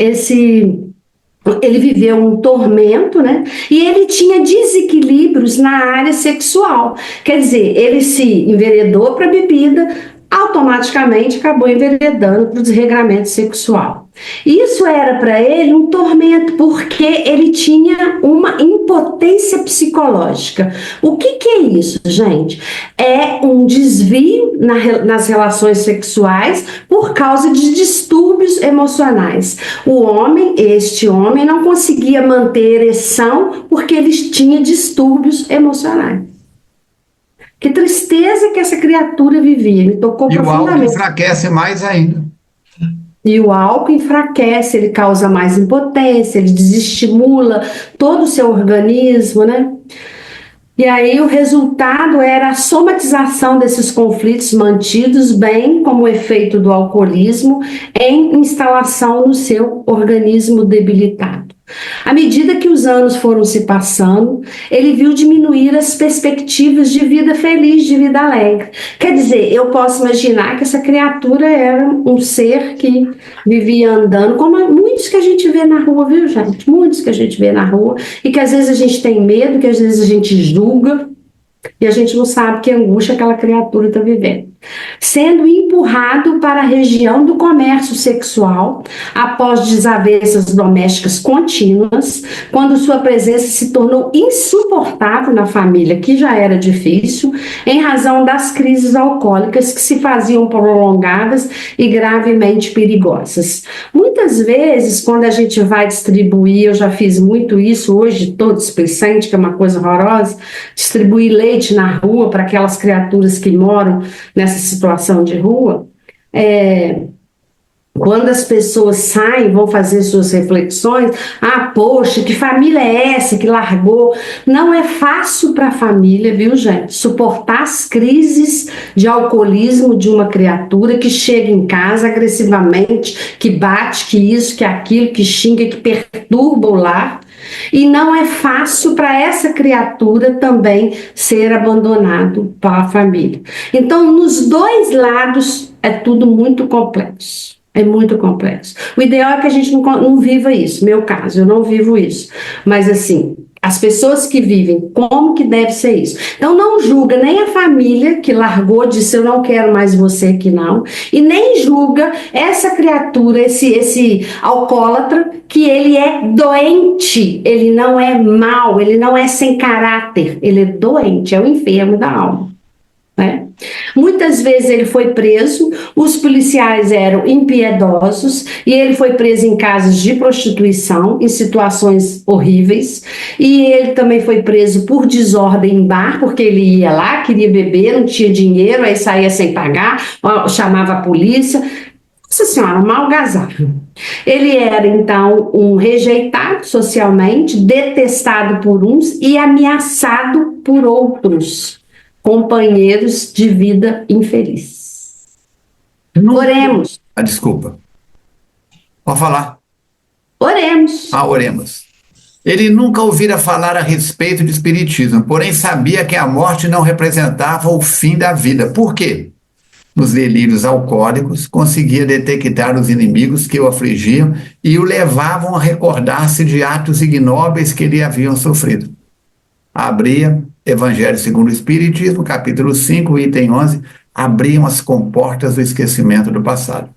ele viveu um tormento, né? E ele tinha desequilíbrios na área sexual. Quer dizer, ele se enveredou para a bebida, automaticamente acabou enveredando para o desregramento sexual. Isso era para ele um tormento, porque ele tinha uma impotência psicológica. O que é isso, gente? É um desvio nas relações sexuais por causa de distúrbios emocionais. Este homem não conseguia manter ereção porque ele tinha distúrbios emocionais. Que tristeza que essa criatura vivia, me tocou E o álcool profundamente. enfraquece mais ainda. E o álcool enfraquece, ele causa mais impotência, ele desestimula todo o seu organismo, né? E aí o resultado era a somatização desses conflitos mantidos, bem como o efeito do alcoolismo em instalação no seu organismo debilitado. À medida que os anos foram se passando, ele viu diminuir as perspectivas de vida feliz, de vida alegre. Quer dizer, eu posso imaginar que essa criatura era um ser que vivia andando, como muitos que a gente vê na rua, viu, gente? Muitos que a gente vê na rua, e que às vezes a gente tem medo, que às vezes a gente julga, e a gente não sabe que angústia aquela criatura está vivendo. Sendo empurrado para a região do comércio sexual após desavenças domésticas contínuas, quando sua presença se tornou insuportável na família, que já era difícil, em razão das crises alcoólicas que se faziam prolongadas e gravemente perigosas. Muitas vezes, quando a gente vai distribuir, eu já fiz muito isso, hoje estou displicente, que é uma coisa horrorosa, distribuir leite na rua para aquelas criaturas que moram nessa situação de rua, quando as pessoas saem, vão fazer suas reflexões, poxa, que família é essa que largou? Não é fácil para a família, viu, gente, suportar as crises de alcoolismo de uma criatura que chega em casa agressivamente, que bate, que isso, que aquilo, que xinga, que perturba o lar. E não é fácil para essa criatura também ser abandonado pela família. Então, nos dois lados, é tudo muito complexo. É muito complexo. O ideal é que a gente não viva isso. Meu caso, eu não vivo isso. Mas, assim, as pessoas que vivem, como que deve ser isso? Então, não julga nem a família que largou, disse eu não quero mais você aqui não, e nem julga essa criatura, esse alcoólatra, que ele é doente, ele não é mau, ele não é sem caráter, ele é doente, é o enfermo da alma. né? Muitas vezes ele foi preso, os policiais eram impiedosos e ele foi preso em casos de prostituição, em situações horríveis, e ele também foi preso por desordem em bar, porque ele ia lá, queria beber, não tinha dinheiro, aí saía sem pagar, chamava a polícia. Nossa Senhora, um algazarro. Ele era, então, um rejeitado socialmente, detestado por uns e ameaçado por outros companheiros de vida infeliz. Oremos. Desculpa. Pode falar. Oremos. Oremos. Ele nunca ouvira falar a respeito de espiritismo, porém sabia que a morte não representava o fim da vida. Por quê? Nos delírios alcoólicos, conseguia detectar os inimigos que o afligiam e o levavam a recordar-se de atos ignóbeis que lhe haviam sofrido. Abria Evangelho segundo o Espiritismo, capítulo 5, item 11, abriam as comportas do esquecimento do passado.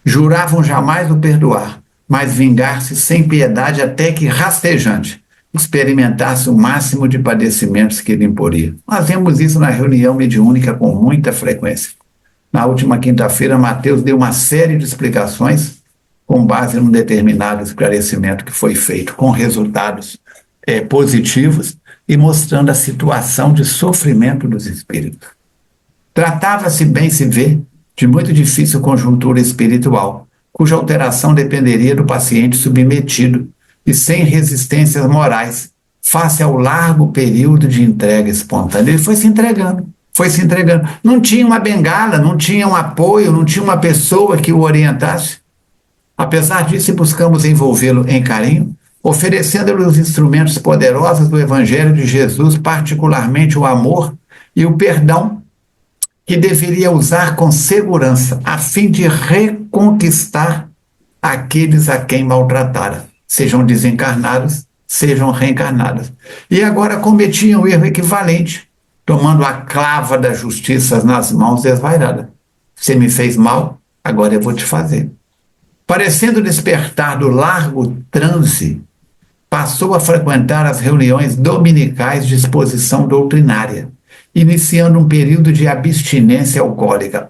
Juravam jamais o perdoar, mas vingar-se sem piedade até que, rastejante, experimentasse o máximo de padecimentos que lhe imporia. Nós vemos isso na reunião mediúnica com muita frequência. Na última quinta-feira, Mateus deu uma série de explicações com base num determinado esclarecimento que foi feito, com resultados positivos e mostrando a situação de sofrimento dos espíritos. Tratava-se, bem se vê, de muito difícil conjuntura espiritual, cuja alteração dependeria do paciente submetido e sem resistências morais, face ao largo período de entrega espontânea. Ele foi se entregando. Não tinha uma bengala, não tinha um apoio, não tinha uma pessoa que o orientasse. Apesar disso, buscamos envolvê-lo em carinho, oferecendo-lhe os instrumentos poderosos do Evangelho de Jesus, particularmente o amor e o perdão, que deveria usar com segurança, a fim de reconquistar aqueles a quem maltratara, sejam desencarnados, sejam reencarnados. E agora cometiam o erro equivalente, tomando a clava da justiça nas mãos desvairada. Você me fez mal, agora eu vou te fazer. Parecendo despertar do largo transe, passou a frequentar as reuniões dominicais de exposição doutrinária, iniciando um período de abstinência alcoólica.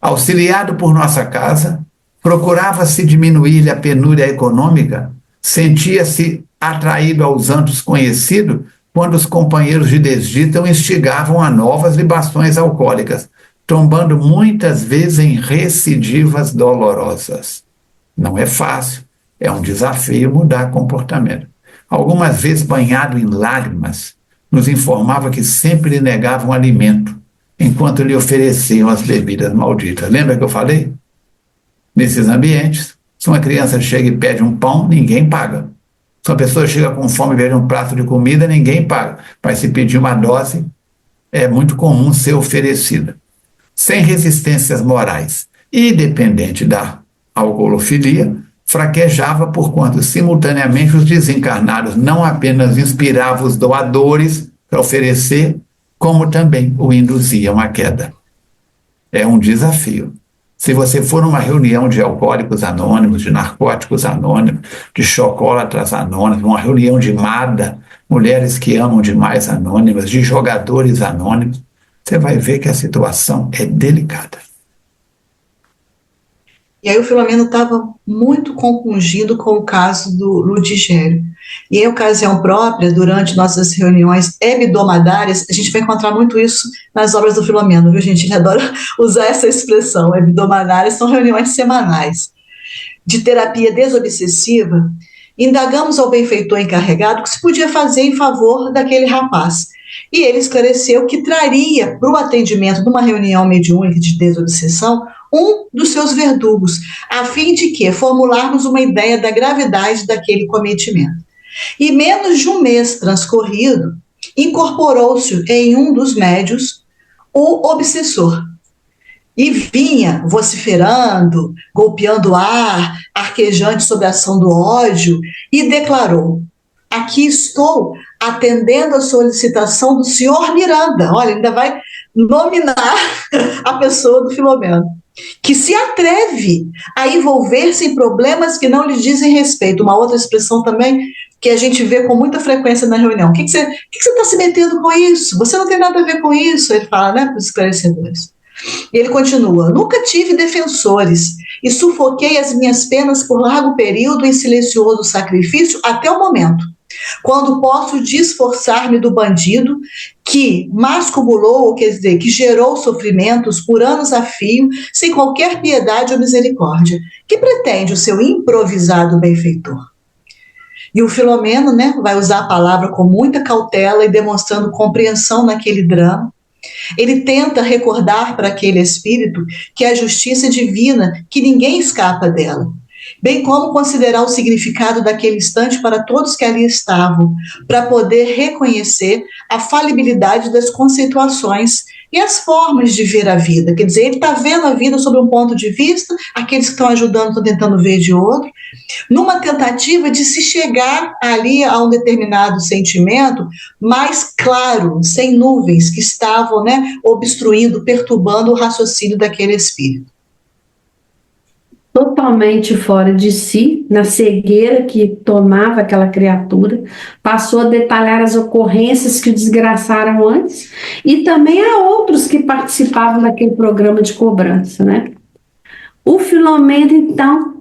Auxiliado por nossa casa, procurava-se diminuir-lhe a penúria econômica, sentia-se atraído aos antos conhecidos quando os companheiros de desdita o instigavam a novas libações alcoólicas, tombando muitas vezes em recidivas dolorosas. Não é fácil, é um desafio mudar comportamento. Algumas vezes, banhado em lágrimas, nos informava que sempre lhe negavam alimento, enquanto lhe ofereciam as bebidas malditas. Lembra que eu falei? Nesses ambientes, se uma criança chega e pede um pão, ninguém paga. Se uma pessoa chega com fome e pede um prato de comida, ninguém paga. Mas se pedir uma dose, é muito comum ser oferecida. Sem resistências morais e dependente da alcoolofilia, fraquejava porquanto simultaneamente os desencarnados não apenas inspiravam os doadores para oferecer, como também o induziam à queda. É um desafio. Se você for numa reunião de alcoólicos anônimos, de narcóticos anônimos, de chocolatras anônimos, uma reunião de MADA, mulheres que amam demais anônimas, de jogadores anônimos, você vai ver que a situação é delicada. E aí o Filomeno estava muito compungido com o caso do Ludigério. E em ocasião própria, durante nossas reuniões hebdomadárias, a gente vai encontrar muito isso nas obras do Filomeno, viu, gente? Ele adora usar essa expressão, hebdomadárias, são reuniões semanais. De terapia desobsessiva, indagamos ao benfeitor encarregado o que se podia fazer em favor daquele rapaz. E ele esclareceu que traria para o atendimento de uma reunião mediúnica de desobsessão um dos seus verdugos, a fim de que formularmos uma ideia da gravidade daquele cometimento. E menos de um mês transcorrido, incorporou-se em um dos médios o obsessor. E vinha vociferando, golpeando o ar, arquejante sob a ação do ódio, e declarou: aqui estou atendendo a solicitação do senhor Miranda. Olha, ainda vai nominar a pessoa do Filomeno, que se atreve a envolver-se em problemas que não lhe dizem respeito. Uma outra expressão também que a gente vê com muita frequência na reunião. O que você está se metendo com isso? Você não tem nada a ver com isso, ele fala, né, para os esclarecedores. E ele continua, nunca tive defensores e sufoquei as minhas penas por largo período em silencioso sacrifício até o momento, quando posso desforçar-me do bandido que mascubulou, quer dizer, que gerou sofrimentos por anos a fio, sem qualquer piedade ou misericórdia, que pretende o seu improvisado benfeitor. E o Filomeno, né, vai usar a palavra com muita cautela e demonstrando compreensão naquele drama. Ele tenta recordar para aquele espírito que a justiça é divina, que ninguém escapa dela, bem como considerar o significado daquele instante para todos que ali estavam, para poder reconhecer a falibilidade das conceituações e as formas de ver a vida. Quer dizer, ele está vendo a vida sob um ponto de vista, aqueles que estão ajudando estão tentando ver de outro, numa tentativa de se chegar ali a um determinado sentimento mais claro, sem nuvens que estavam, né, obstruindo, perturbando o raciocínio daquele espírito. Totalmente fora de si, na cegueira que tomava aquela criatura, passou a detalhar as ocorrências que o desgraçaram antes e também a outros que participavam daquele programa de cobrança, né? O Filomeno, então,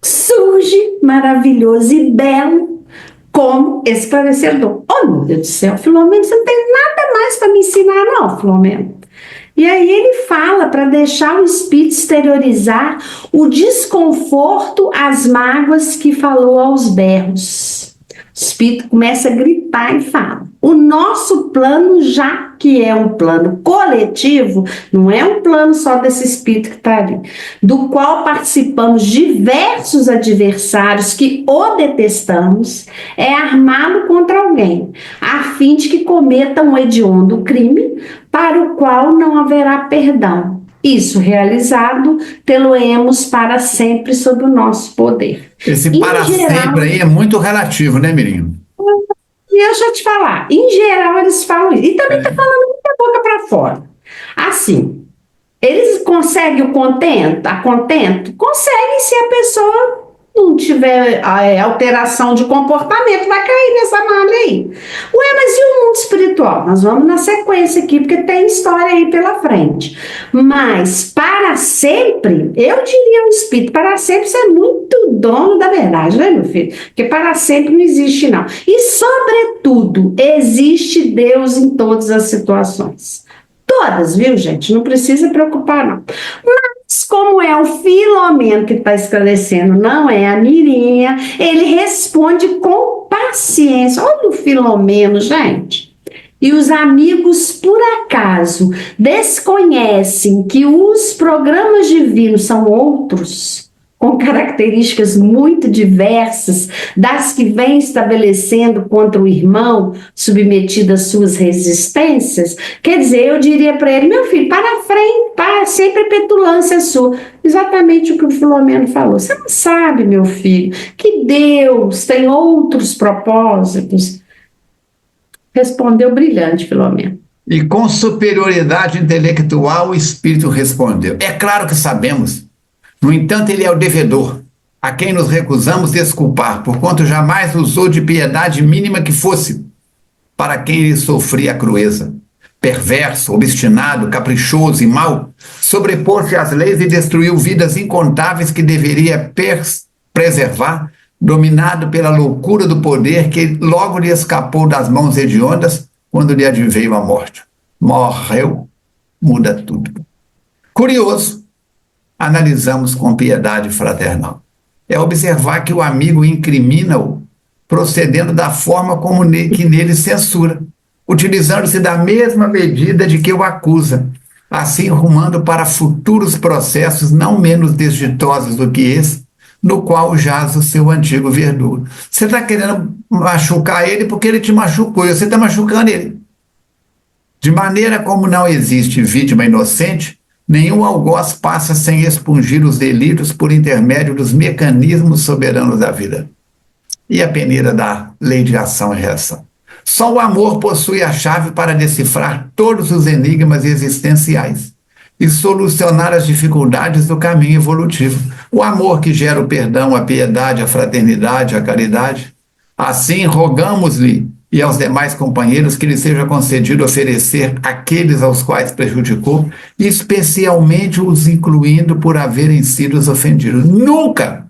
surge maravilhoso e belo como esclarecedor. Oh, meu Deus do céu, Filomeno, você não tem nada mais para me ensinar, não, Filomeno. E aí ele fala para deixar o espírito exteriorizar o desconforto, as mágoas que falou aos berros. O espírito começa a gritar e fala: o nosso plano, já que é um plano coletivo, não é um plano só desse espírito que está ali, do qual participamos diversos adversários que o detestamos, é armado contra alguém, a fim de que cometa um hediondo crime para o qual não haverá perdão. Isso realizado, tê-lo-emos para sempre sob o nosso poder. Esse para sempre aí é muito relativo, né, Mirinho? E deixa eu te falar, em geral eles falam isso. E também está falando muita boca para fora. Assim, eles conseguem o contento? A contento? Conseguem se a pessoa não tiver alteração de comportamento, vai cair nessa malha aí. Ué, mas e o mundo espiritual? Nós vamos na sequência aqui, porque tem história aí pela frente. Mas, para sempre, eu diria o espírito, para sempre você é muito dono da verdade, né, meu filho? Porque para sempre não existe, não. E, sobretudo, existe Deus em todas as situações. Todas, viu, gente? Não precisa preocupar, não. Mas, como é o Filomeno que está esclarecendo, não é a Mirinha, ele responde com paciência. Olha o Filomeno, gente. E os amigos, por acaso, desconhecem que os programas divinos são outros, com características muito diversas das que vem estabelecendo contra o irmão, submetido às suas resistências? Quer dizer, eu diria para ele: meu filho, para frente, para sempre a petulância sua. Exatamente o que o Filomeno falou. Você não sabe, meu filho, que Deus tem outros propósitos? Respondeu brilhante, Filomeno. E com superioridade intelectual o espírito respondeu: é claro que sabemos. No entanto, ele é o devedor, a quem nos recusamos desculpar, porquanto jamais usou de piedade mínima que fosse, para quem ele sofria a crueza. Perverso, obstinado, caprichoso e mau, sobrepôs-se às leis e destruiu vidas incontáveis que deveria preservar, dominado pela loucura do poder que logo lhe escapou das mãos hediondas quando lhe adveio a morte. Morreu, muda tudo. Curioso, analisamos com piedade fraternal. É observar que o amigo incrimina-o, procedendo da forma como que nele censura, utilizando-se da mesma medida de que o acusa, assim rumando para futuros processos não menos desditosos do que esse, no qual jaz o seu antigo verdugo. Você está querendo machucar ele porque ele te machucou, e você está machucando ele. De maneira como não existe vítima inocente, nenhum algoz passa sem expungir os delitos por intermédio dos mecanismos soberanos da vida. E a peneira da lei de ação e reação. Só o amor possui a chave para decifrar todos os enigmas existenciais e solucionar as dificuldades do caminho evolutivo. O amor que gera o perdão, a piedade, a fraternidade, a caridade, Assim, rogamos-lhe e aos demais companheiros que lhe seja concedido oferecer aqueles aos quais prejudicou, especialmente os incluindo por haverem sido os ofendidos. Nunca!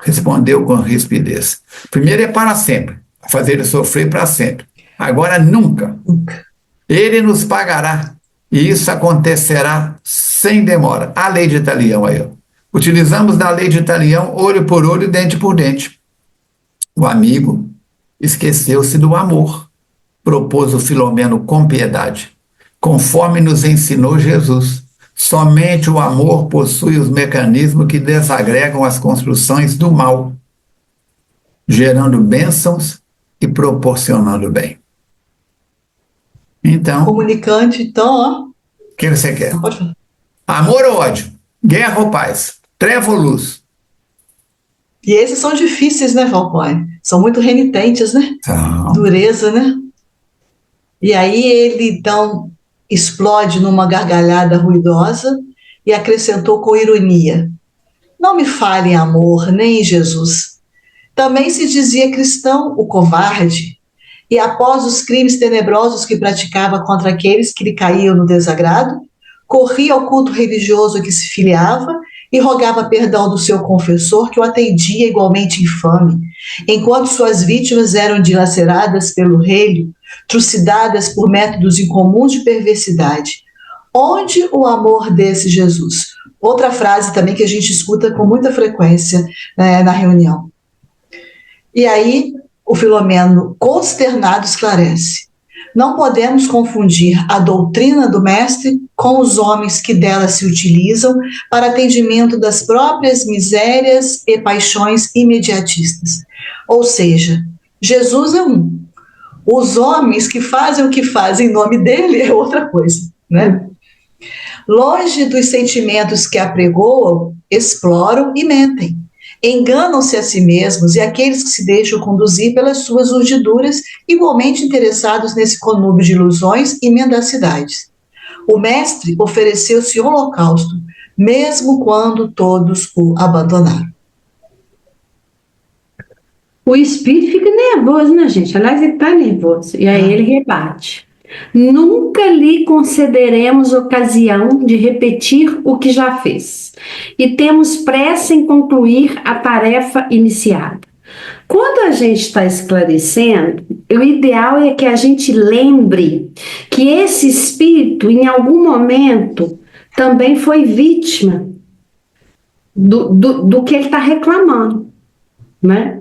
Respondeu com rispidez. Primeiro é para sempre, fazer ele sofrer para sempre. Agora nunca. Ele nos pagará, e isso acontecerá sem demora. A lei de Italião aí, ó. Utilizamos na lei de Italião olho por olho, dente por dente. O amigo esqueceu-se do amor, propôs o Filomeno com piedade, conforme nos ensinou Jesus. Somente o amor possui os mecanismos que desagregam as construções do mal, gerando bênçãos e proporcionando bem. Então, Comunicante, então, ó. o que você quer? Pode falar. Amor ou ódio? Guerra ou paz? Treva ou luz? E esses são difíceis, né, Falcone? São muito renitentes, né? Então, Dureza, né? E aí ele, então, explode numa gargalhada ruidosa e acrescentou com ironia: não me fale em amor, nem em Jesus. Também se dizia cristão o covarde, e após os crimes tenebrosos que praticava contra aqueles que lhe caíam no desagrado, corria ao culto religioso a que se filiava e rogava perdão do seu confessor, que o atendia igualmente infame, enquanto suas vítimas eram dilaceradas pelo relho, trucidadas por métodos incomuns de perversidade. Onde o amor desse Jesus? Outra frase também que a gente escuta com muita frequência, né, na reunião. E aí o Filomeno, consternado, esclarece: não podemos confundir a doutrina do mestre com os homens que dela se utilizam para atendimento das próprias misérias e paixões imediatistas. Ou seja, Jesus é um. Os homens que fazem o que fazem em nome dele é outra coisa, né? Longe dos sentimentos que apregoam, exploram e mentem. Enganam-se a si mesmos e aqueles que se deixam conduzir pelas suas urdiduras, igualmente interessados nesse conúbio de ilusões e mendacidades. O mestre ofereceu-se holocausto, mesmo quando todos o abandonaram. O espírito fica nervoso, né, gente? Aliás, ele está nervoso. E aí ele rebate: nunca lhe concederemos ocasião de repetir o que já fez, e temos pressa em concluir a tarefa iniciada. Quando a gente está esclarecendo, o ideal é que a gente lembre que esse espírito, em algum momento, também foi vítima do que ele está reclamando, né?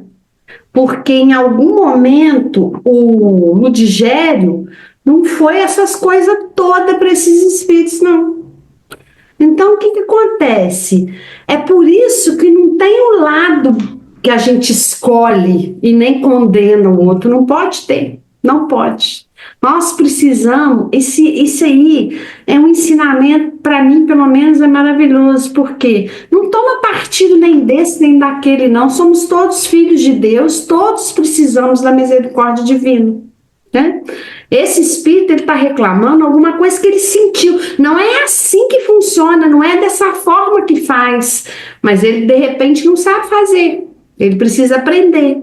Porque em algum momento o Ludigério não foi essas coisas todas para esses espíritos, não. Então, o que acontece? É por isso que não tem um lado que a gente escolhe e nem condena o outro. Não pode ter, não pode. Nós precisamos, isso aí é um ensinamento, para mim, pelo menos, é maravilhoso, porque não toma partido nem desse nem daquele, não. Somos todos filhos de Deus, todos precisamos da misericórdia divina, né? Esse espírito, ele está reclamando alguma coisa que ele sentiu. Não é assim que funciona, não é dessa forma que faz, mas ele, de repente, não sabe fazer. Ele precisa aprender.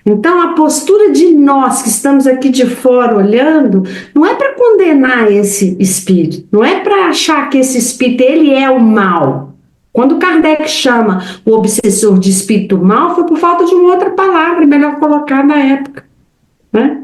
Então, a postura de nós que estamos aqui de fora olhando, não é para condenar esse espírito, não é para achar que esse espírito, ele é o mal. Quando Kardec chama o obsessor de espírito mal, foi por falta de uma outra palavra, melhor colocar na época, né?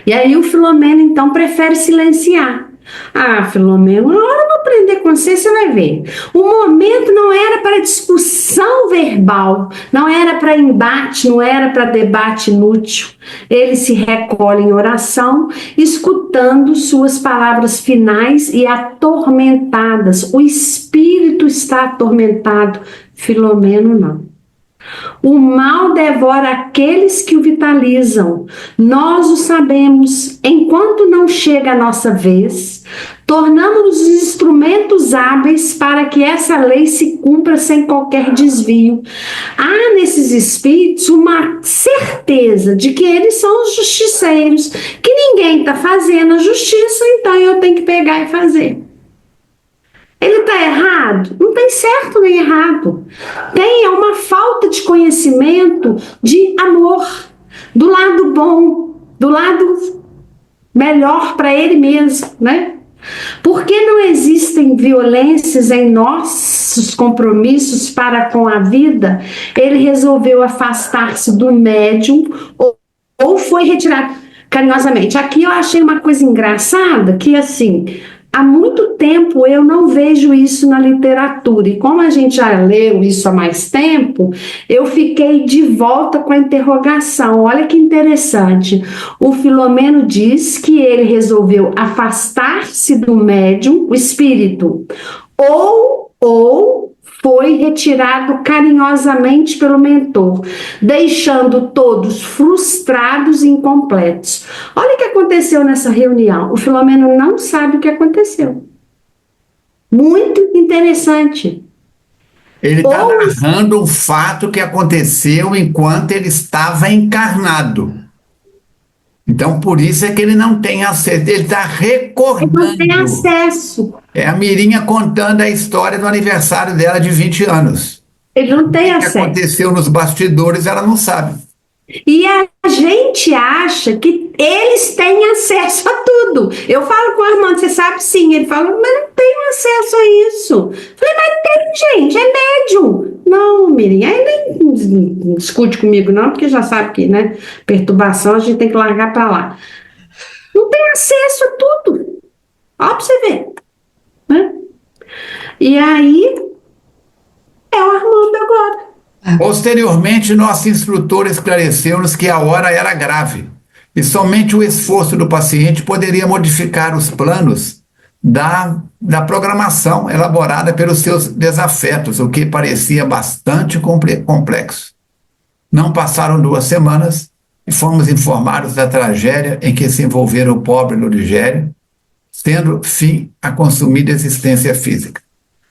E aí o Filomeno, então, prefere silenciar. Ah, Filomeno, na hora eu vou aprender com você, você vai ver. O momento não era para discussão verbal, não era para embate, não era para debate inútil. Ele se recolhe em oração, escutando suas palavras finais e atormentadas. O espírito está atormentado, Filomeno não. O mal devora aqueles que o vitalizam. Nós o sabemos. Enquanto não chega a nossa vez, tornamos-nos instrumentos hábeis para que essa lei se cumpra sem qualquer desvio. Há nesses espíritos uma certeza de que eles são os justiceiros, que ninguém está fazendo a justiça, então eu tenho que pegar e fazer. Ele está errado? Não tem nem certo nem errado. Tem uma falta de conhecimento, de amor, do lado bom, do lado melhor para ele mesmo, né? Por que não existem violências em nossos compromissos para com a vida? Ele resolveu afastar-se do médium ou foi retirado carinhosamente. Aqui eu achei uma coisa engraçada, que assim, há muito tempo eu não vejo isso na literatura, e como a gente já leu isso há mais tempo, eu fiquei de volta com a interrogação. Olha que interessante. O Filomeno diz que ele resolveu afastar-se do médium, o espírito, ou foi retirado carinhosamente pelo mentor, deixando todos frustrados e incompletos. Olha o que aconteceu nessa reunião. O Filomeno não sabe o que aconteceu. Muito interessante. Ele está narrando um fato que aconteceu enquanto ele estava encarnado. Então, por isso é que ele não tem acesso. Ele está recordando. Ele não tem acesso. É a Mirinha contando a história do aniversário dela de 20 anos. Ele não tem acesso. O que aconteceu nos bastidores, ela não sabe. E a gente acha que eles têm acesso a tudo. Eu falo com o Armando, você sabe sim. Ele fala, mas não tenho acesso a isso. Falei, mas tem, gente, é médium. Não, Mirim, aí nem discute comigo não, porque já sabe que, né, perturbação a gente tem que largar para lá. Não tem acesso a tudo. Ó, pra você ver. Né? E aí, é o Armando agora. Posteriormente, nosso instrutor esclareceu-nos que a hora era grave e somente o esforço do paciente poderia modificar os planos da programação elaborada pelos seus desafetos, o que parecia bastante complexo. Não passaram 2 semanas e fomos informados da tragédia em que se envolvera o pobre Lurigério, tendo fim a consumida existência física.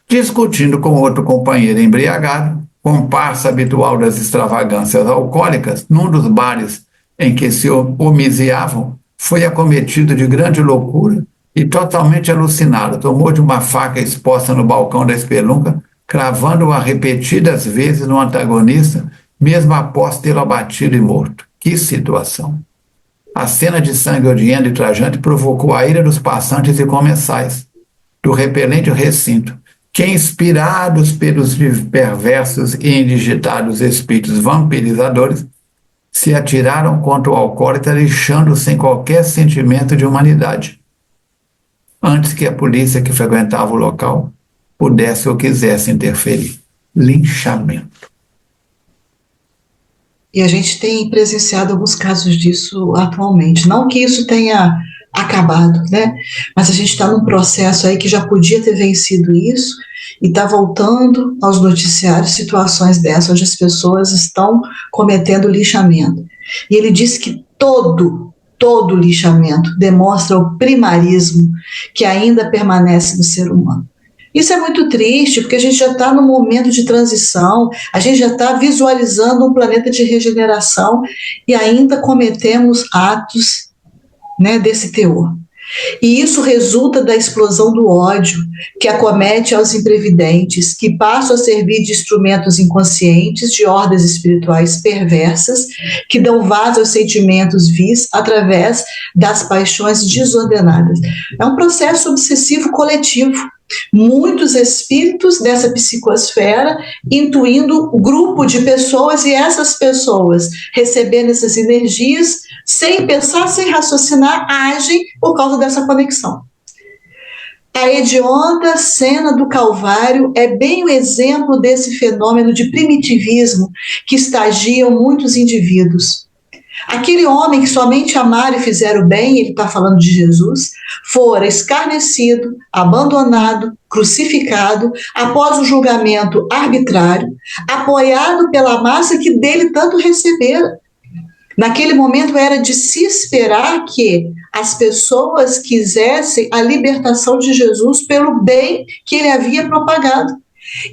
Discutindo com outro companheiro embriagado, comparsa habitual das extravagâncias alcoólicas, num dos bares em que se homiziavam, foi acometido de grande loucura e totalmente alucinado. Tomou de uma faca exposta no balcão da espelunca, cravando-a repetidas vezes no antagonista, mesmo após tê-lo abatido e morto. Que situação! A cena de sangue odiento e trajante provocou a ira dos passantes e comensais do repelente recinto, que, inspirados pelos perversos e indigitados espíritos vampirizadores, se atiraram contra o alcoólatra, deixando-o sem qualquer sentimento de humanidade, antes que a polícia que frequentava o local pudesse ou quisesse interferir. Linchamento. E a gente tem presenciado alguns casos disso atualmente. Não que isso tenha acabado, né? Mas a gente está num processo aí que já podia ter vencido isso e está voltando aos noticiários situações dessas, onde as pessoas estão cometendo lixamento. E ele diz que todo lixamento demonstra o primarismo que ainda permanece no ser humano. Isso é muito triste, porque a gente já está num momento de transição, a gente já está visualizando um planeta de regeneração e ainda cometemos atos, né, desse teor. E isso resulta da explosão do ódio que acomete aos imprevidentes, que passam a servir de instrumentos inconscientes de ordens espirituais perversas, que dão vaso aos sentimentos vis através das paixões desordenadas. É um processo obsessivo coletivo. Muitos espíritos dessa psicosfera intuindo um grupo de pessoas e essas pessoas recebendo essas energias sem pensar, sem raciocinar, agem por causa dessa conexão. A hedionda cena do Calvário é bem o exemplo desse fenômeno de primitivismo que estagiam muitos indivíduos. Aquele homem que somente amaram e fizeram bem, ele está falando de Jesus, fora escarnecido, abandonado, crucificado, após um julgamento arbitrário, apoiado pela massa que dele tanto recebera. Naquele momento era de se esperar que as pessoas quisessem a libertação de Jesus pelo bem que ele havia propagado.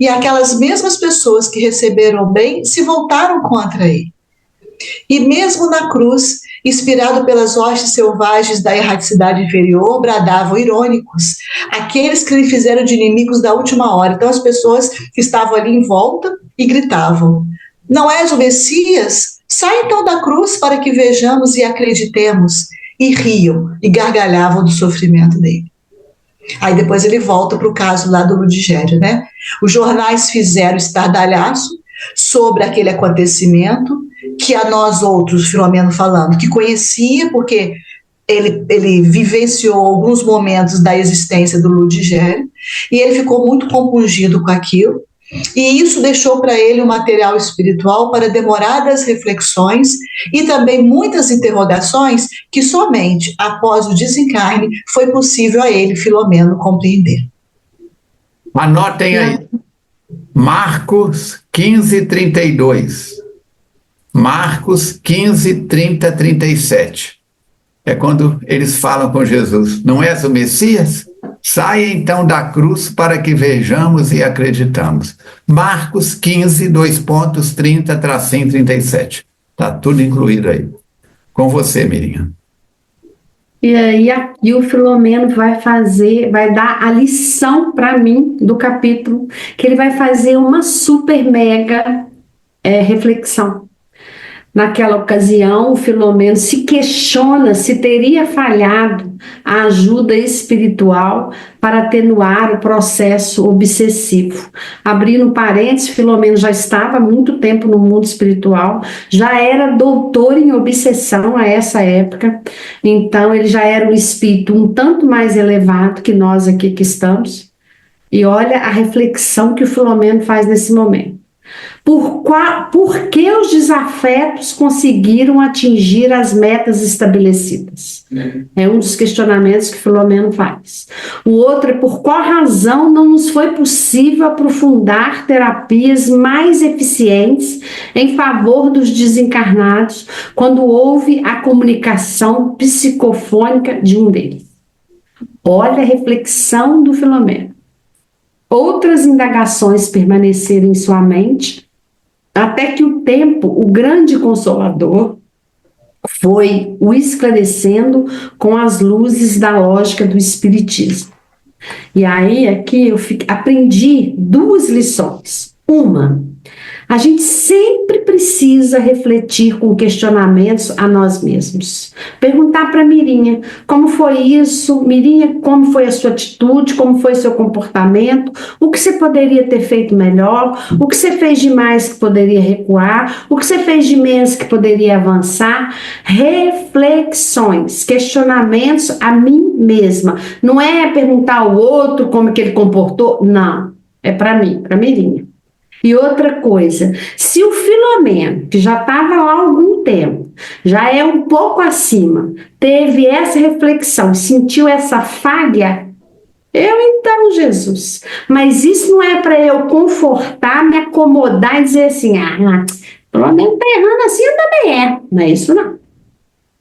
E aquelas mesmas pessoas que receberam o bem se voltaram contra ele. E mesmo na cruz, inspirado pelas hostes selvagens da erraticidade inferior, bradavam irônicos aqueles que lhe fizeram de inimigos da última hora. Então as pessoas que estavam ali em volta e gritavam: não és o Messias? Sai então da cruz para que vejamos e acreditemos. E riam e gargalhavam do sofrimento dele. Aí depois ele volta para o caso lá do Ludigério, né? Os jornais fizeram estardalhaço sobre aquele acontecimento, que a nós outros, Filomeno falando, que conhecia, porque ele vivenciou alguns momentos da existência do Ludigério, e ele ficou muito compungido com aquilo, e isso deixou para ele um material espiritual para demoradas reflexões e também muitas interrogações que somente após o desencarne foi possível a ele, Filomeno, compreender. Anotem aí. Marcos 15, 32. Marcos 15, 30, 37. É quando eles falam com Jesus: não és o Messias? Saia então da cruz para que vejamos e acreditamos. Marcos 15, 30, 37. Está tudo incluído aí. Com você, Miriam. E aí aqui o Filomeno vai dar a lição para mim do capítulo, que ele vai fazer uma super mega reflexão. Naquela ocasião, o Filomeno se questiona se teria falhado a ajuda espiritual para atenuar o processo obsessivo. Abrindo parênteses, Filomeno já estava há muito tempo no mundo espiritual, já era doutor em obsessão a essa época, então ele já era um espírito um tanto mais elevado que nós aqui que estamos. E olha a reflexão que o Filomeno faz nesse momento. Por que os desafetos conseguiram atingir as metas estabelecidas? É um dos questionamentos que Filomeno faz. O outro é: por qual razão não nos foi possível aprofundar terapias mais eficientes em favor dos desencarnados quando houve a comunicação psicofônica de um deles? Olha a reflexão do Filomeno. Outras indagações permaneceram em sua mente, até que o tempo, o grande consolador, foi o esclarecendo com as luzes da lógica do Espiritismo. E aí, aqui, eu aprendi duas lições. Uma: a gente sempre precisa refletir com questionamentos a nós mesmos. Perguntar para Mirinha: como foi isso? Mirinha, como foi a sua atitude? Como foi o seu comportamento? O que você poderia ter feito melhor? O que você fez de mais que poderia recuar? O que você fez de menos que poderia avançar? Reflexões, questionamentos a mim mesma. Não é perguntar ao outro como que ele comportou, não. É para mim, para Mirinha. E outra coisa, se o Filomeno, que já estava lá há algum tempo, já é um pouco acima, teve essa reflexão, sentiu essa falha, eu então, Jesus. Mas isso não é para eu confortar, me acomodar e dizer assim: Filomeno está errando assim, eu também é. Não é isso não.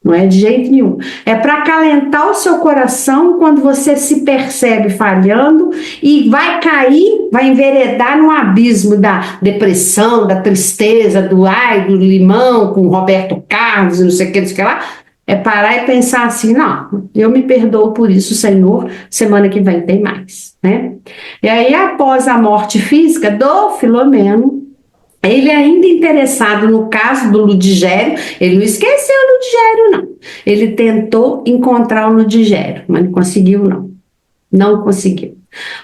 Não é de jeito nenhum. É para acalentar o seu coração quando você se percebe falhando e vai cair, vai enveredar no abismo da depressão, da tristeza, do limão com Roberto Carlos e não sei o que, não sei o que lá. É parar e pensar assim: não, eu me perdoo por isso, Senhor, semana que vem tem mais, né? E aí, após a morte física do Filomeno, ele ainda interessado no caso do Ludigério, ele não esqueceu o Ludigério, não. Ele tentou encontrar o Ludigério, mas não conseguiu, não. Não conseguiu.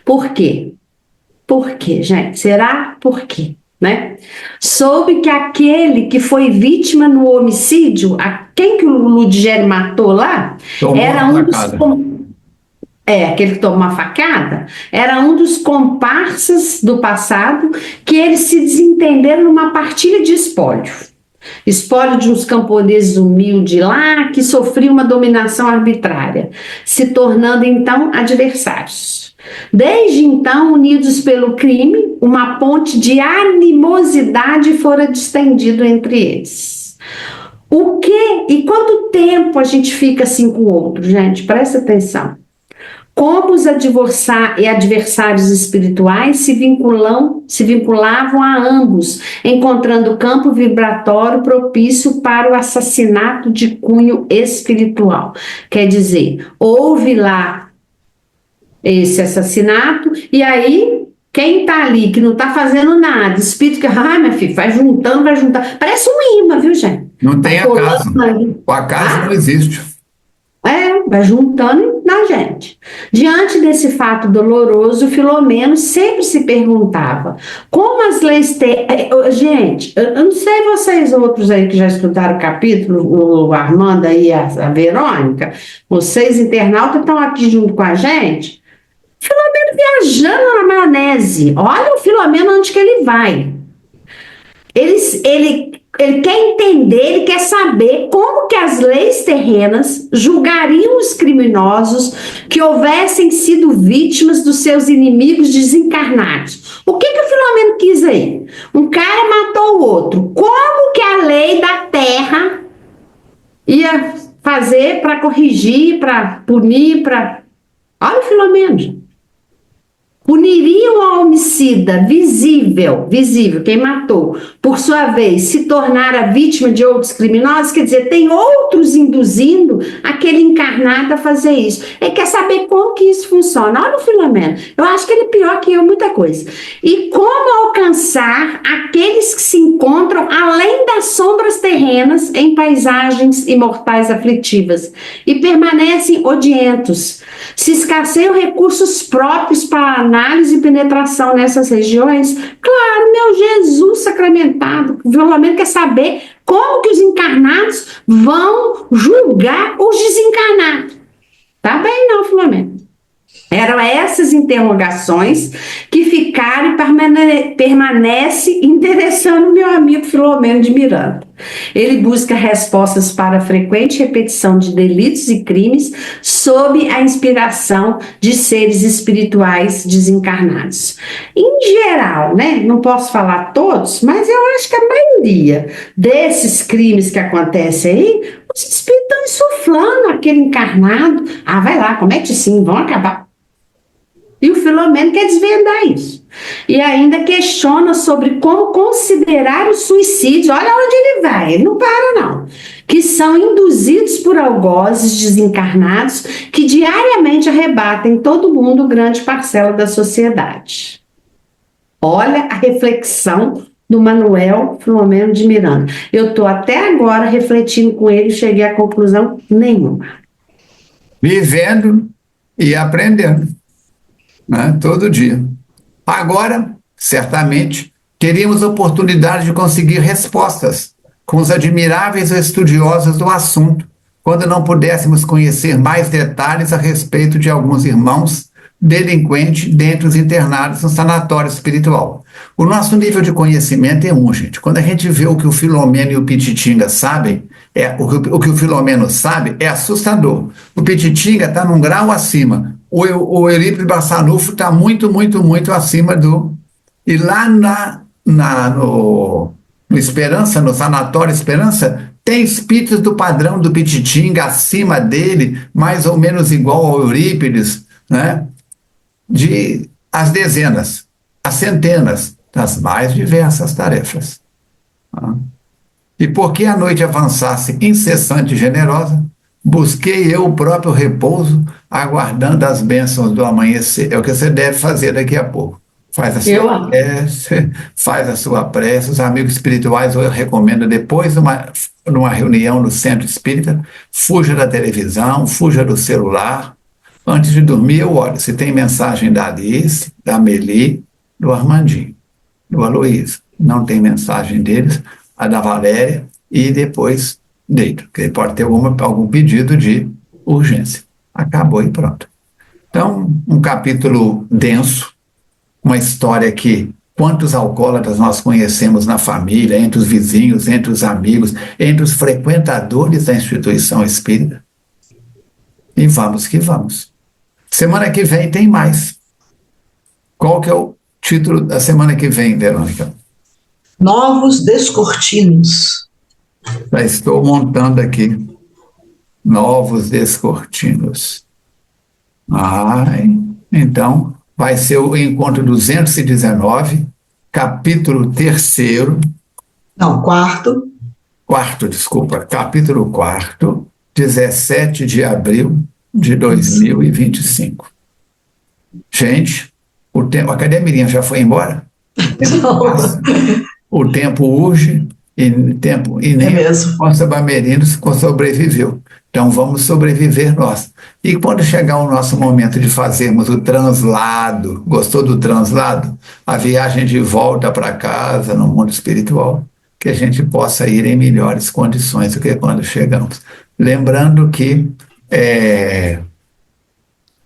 Por quê? Por quê, gente? Será por quê? Né? Soube que aquele que foi vítima no homicídio, quem que o Ludigério matou lá, era um dos... aquele que tomou uma facada, era um dos comparsas do passado que eles se desentenderam numa partilha de espólio. Espólio de uns camponeses humildes lá que sofriam uma dominação arbitrária, se tornando então adversários. Desde então, unidos pelo crime, uma ponte de animosidade fora distendida entre eles. O que e quanto tempo a gente fica assim com o outro, gente? Presta atenção. como os adversários espirituais se vinculavam a ambos, encontrando campo vibratório propício para o assassinato de cunho espiritual. Quer dizer, houve lá esse assassinato, e aí quem está ali, que não está fazendo nada, espírito que, minha filha, vai juntando, parece um imã, viu, gente? Não tem acaso. O acaso não existe. Vai juntando na gente. Diante desse fato doloroso, Filomeno sempre se perguntava como as leis Gente, eu não sei vocês outros aí que já estudaram o capítulo, o Armando e a Verônica, vocês internautas estão aqui junto com a gente. Filomeno viajando na maionese. Olha o Filomeno onde que ele vai. Ele quer entender, ele quer saber como que as leis terrenas julgariam os criminosos que houvessem sido vítimas dos seus inimigos desencarnados. O que o Filomeno quis aí? Um cara matou o outro. Como que a lei da terra ia fazer para corrigir, para punir, para... Olha o Filomeno, gente. Puniriam a homicida visível, quem matou, por sua vez, se tornar a vítima de outros criminosos, quer dizer, tem outros induzindo aquele encarnado a fazer isso. Ele quer saber como que isso funciona. Olha o Filomeno, eu acho que ele é pior que eu, muita coisa. E como alcançar aqueles que se encontram além das sombras terrenas em paisagens imortais aflitivas e permanecem odientos. Se escasseiam recursos próprios para análise e penetração nessas regiões, claro, meu Jesus sacramentado, o Filomeno quer saber como que os encarnados vão julgar os desencarnados. Tá bem não, Filomeno? Eram essas interrogações que ficaram e permanece interessando meu amigo Filomeno de Miranda. Ele busca respostas para a frequente repetição de delitos e crimes sob a inspiração de seres espirituais desencarnados. Em geral, né, não posso falar todos, mas eu acho que a maioria desses crimes que acontecem aí, os espíritos estão insuflando aquele encarnado. Vai lá, comete sim, vão acabar. E o Filomeno quer desvendar isso. E ainda questiona sobre como considerar os suicídios. Olha onde ele vai, ele não para não. Que são induzidos por algozes desencarnados que diariamente arrebatem todo mundo, grande parcela da sociedade. Olha a reflexão do Manuel Filomeno de Miranda. Eu estou até agora refletindo com ele e cheguei a conclusão nenhuma. Vivendo e aprendendo. Né, todo dia. Agora, certamente, teríamos oportunidade de conseguir respostas com os admiráveis estudiosos do assunto, quando não pudéssemos conhecer mais detalhes a respeito de alguns irmãos delinquentes dentre os internados no sanatório espiritual. O nosso nível de conhecimento é gente. Quando a gente vê o que o Filomeno e o Pititinga sabem, o que o Filomeno sabe é assustador. O Pititinga está num grau acima. O Eurípides Barçanufo está muito, muito, muito acima do... E lá no Esperança, no Sanatório Esperança, tem espíritos do padrão do Pititinga acima dele, mais ou menos igual ao Eurípides, né? As dezenas, as centenas das mais diversas tarefas. E porque a noite avançasse incessante e generosa, busquei eu o próprio repouso, aguardando as bênçãos do amanhecer. É o que você deve fazer daqui a pouco. Faz a sua prece. Os amigos espirituais eu recomendo, depois de uma reunião no centro espírita, fuja da televisão, fuja do celular. Antes de dormir, eu olho se tem mensagem da Alice, da Meli, do Armandinho, do Aloysio. Não tem mensagem deles, a da Valéria, e depois deito, porque pode ter algum pedido de urgência. Acabou e pronto. Então, um capítulo denso, uma história que quantos alcoólatras nós conhecemos na família, entre os vizinhos, entre os amigos, entre os frequentadores da instituição espírita. E vamos que vamos. Semana que vem tem mais. Qual que é o título da semana que vem, Verônica? Novos Descortinos. Já estou montando aqui. Novos Descortinos. Então, vai ser o encontro 219, capítulo 3º. Não, quarto. Capítulo 4, 17 de abril de 2025. Gente, o tempo. Cadê a Miriam? Já foi embora? O tempo urge e nem o Sabamerino sobreviveu. Então vamos sobreviver nós. E quando chegar o nosso momento de fazermos o translado, gostou do translado? A viagem de volta para casa no mundo espiritual, que a gente possa ir em melhores condições do que quando chegamos. Lembrando que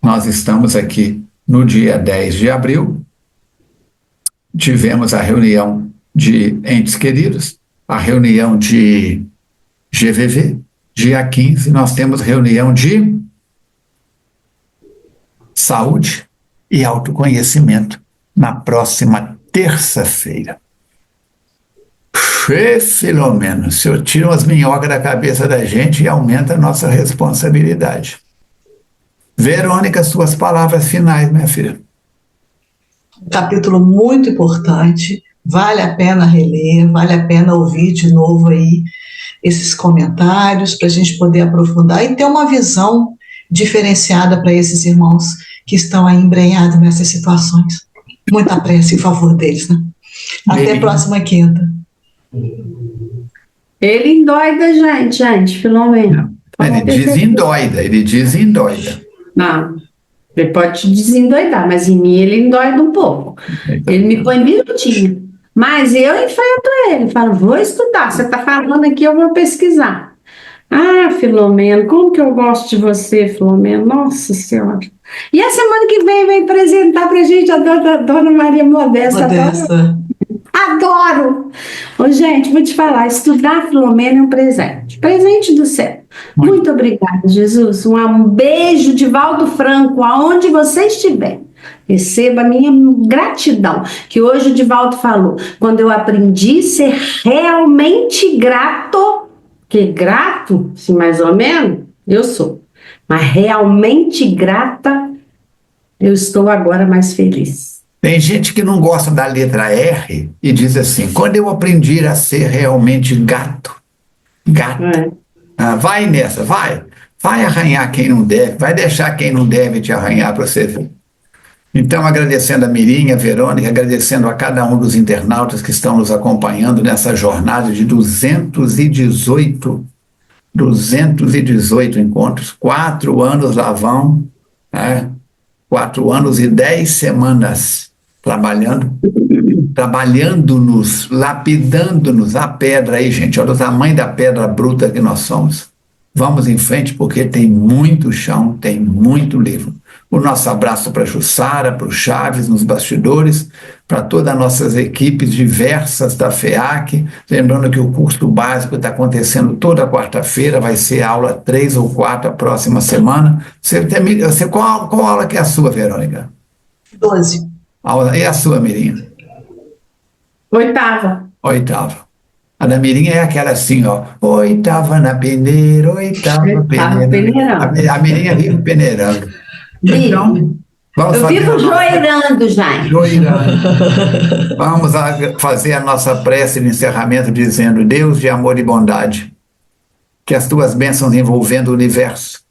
nós estamos aqui no dia 10 de abril, tivemos a reunião de entes queridos, a reunião de GVV. Dia 15, nós temos reunião de saúde e autoconhecimento na próxima terça-feira. Filomeno, se eu tiro as minhocas da cabeça da gente e aumenta a nossa responsabilidade. Verônica, suas palavras finais, minha filha. Um capítulo muito importante, vale a pena reler, vale a pena ouvir de novo aí esses comentários para a gente poder aprofundar e ter uma visão diferenciada para esses irmãos que estão aí embrenhados nessas situações. Muita prece em favor deles, né? Até a próxima quinta. Ele endoida, gente, Filomeno. Ele diz endoida. Não, ele pode te desendoidar, mas em mim ele endoida um pouco. Ele me põe minutinho. Mas eu enfrento ele, falo, vou estudar, você está falando aqui, eu vou pesquisar. Filomeno, como que eu gosto de você, Filomeno, nossa Senhora. E a semana que vem apresentar para a gente a Dona Maria Modesta. Adoro! Gente, vou te falar, estudar Filomeno é um presente do céu. Muito obrigada, Jesus. Um beijo de Valdo Franco, aonde você estiver. Receba a minha gratidão, que hoje o Divaldo falou, quando eu aprendi a ser realmente grato, que grato, assim, mais ou menos, eu sou, mas realmente grata, eu estou agora mais feliz. Tem gente que não gosta da letra R e diz assim, quando eu aprendi a ser realmente gato, vai nessa, vai arranhar quem não deve, vai deixar quem não deve te arranhar para você ver. Então, agradecendo a Mirinha, a Verônica, agradecendo a cada um dos internautas que estão nos acompanhando nessa jornada de 218 encontros, 4 anos lá vão, 4 anos e 10 semanas trabalhando-nos, lapidando-nos a pedra aí, gente, olha o tamanho da pedra bruta que nós somos. Vamos em frente porque tem muito chão, tem muito livro. O nosso abraço para a Jussara, para o Chaves nos bastidores, para todas as nossas equipes diversas da FEAC, lembrando que o curso básico está acontecendo toda quarta-feira, vai ser aula 3 ou 4 a próxima semana. Qual aula que é a sua, Verônica? 12. E a sua, Mirinha? 8ª. A da Mirinha é aquela assim, ó. 8ª na peneira, 8ª peneira. A Mirinha vive peneirando. Então, eu vivo joirando, gente. Vamos fazer a nossa prece de encerramento dizendo, Deus de amor e bondade, que as tuas bênçãos envolvendo o universo,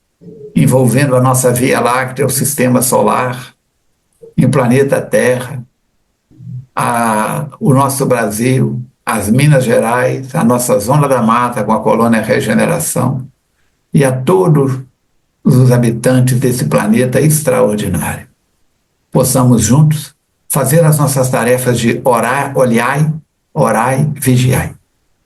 envolvendo a nossa Via Láctea, o sistema solar, e o planeta Terra, o nosso Brasil, as Minas Gerais, a nossa Zona da Mata com a colônia Regeneração, e a todos os habitantes desse planeta extraordinário. Possamos juntos fazer as nossas tarefas de orai, vigiai,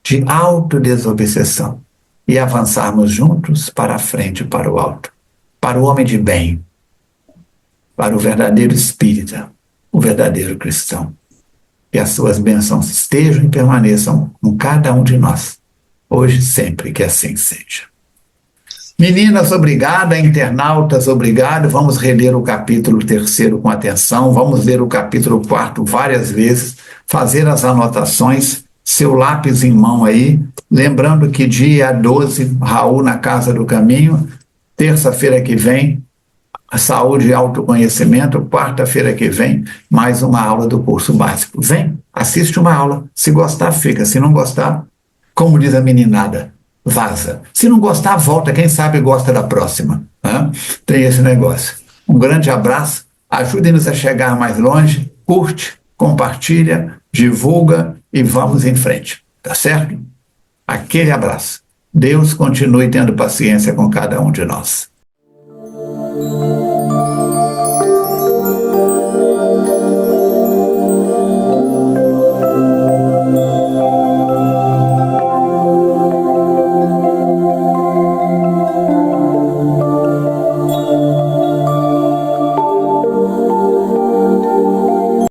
de autodesobsessão, e avançarmos juntos para a frente, para o alto, para o homem de bem, para o verdadeiro espírita, o verdadeiro cristão. Que as suas bênçãos estejam e permaneçam com cada um de nós, hoje e sempre, que assim seja. Meninas, obrigada, internautas, obrigado. Vamos reler o capítulo 3º com atenção, vamos ler o capítulo 4 várias vezes, fazer as anotações, seu lápis em mão aí, lembrando que dia 12, Raul na Casa do Caminho, terça-feira que vem, a saúde e autoconhecimento, quarta-feira que vem, mais uma aula do curso básico. Vem, assiste uma aula. Se gostar, fica. Se não gostar, como diz a meninada, vaza. Se não gostar, volta. Quem sabe gosta da próxima. Né? Tem esse negócio. Um grande abraço. Ajude-nos a chegar mais longe. Curte, compartilha, divulga e vamos em frente. Tá certo? Aquele abraço. Deus continue tendo paciência com cada um de nós.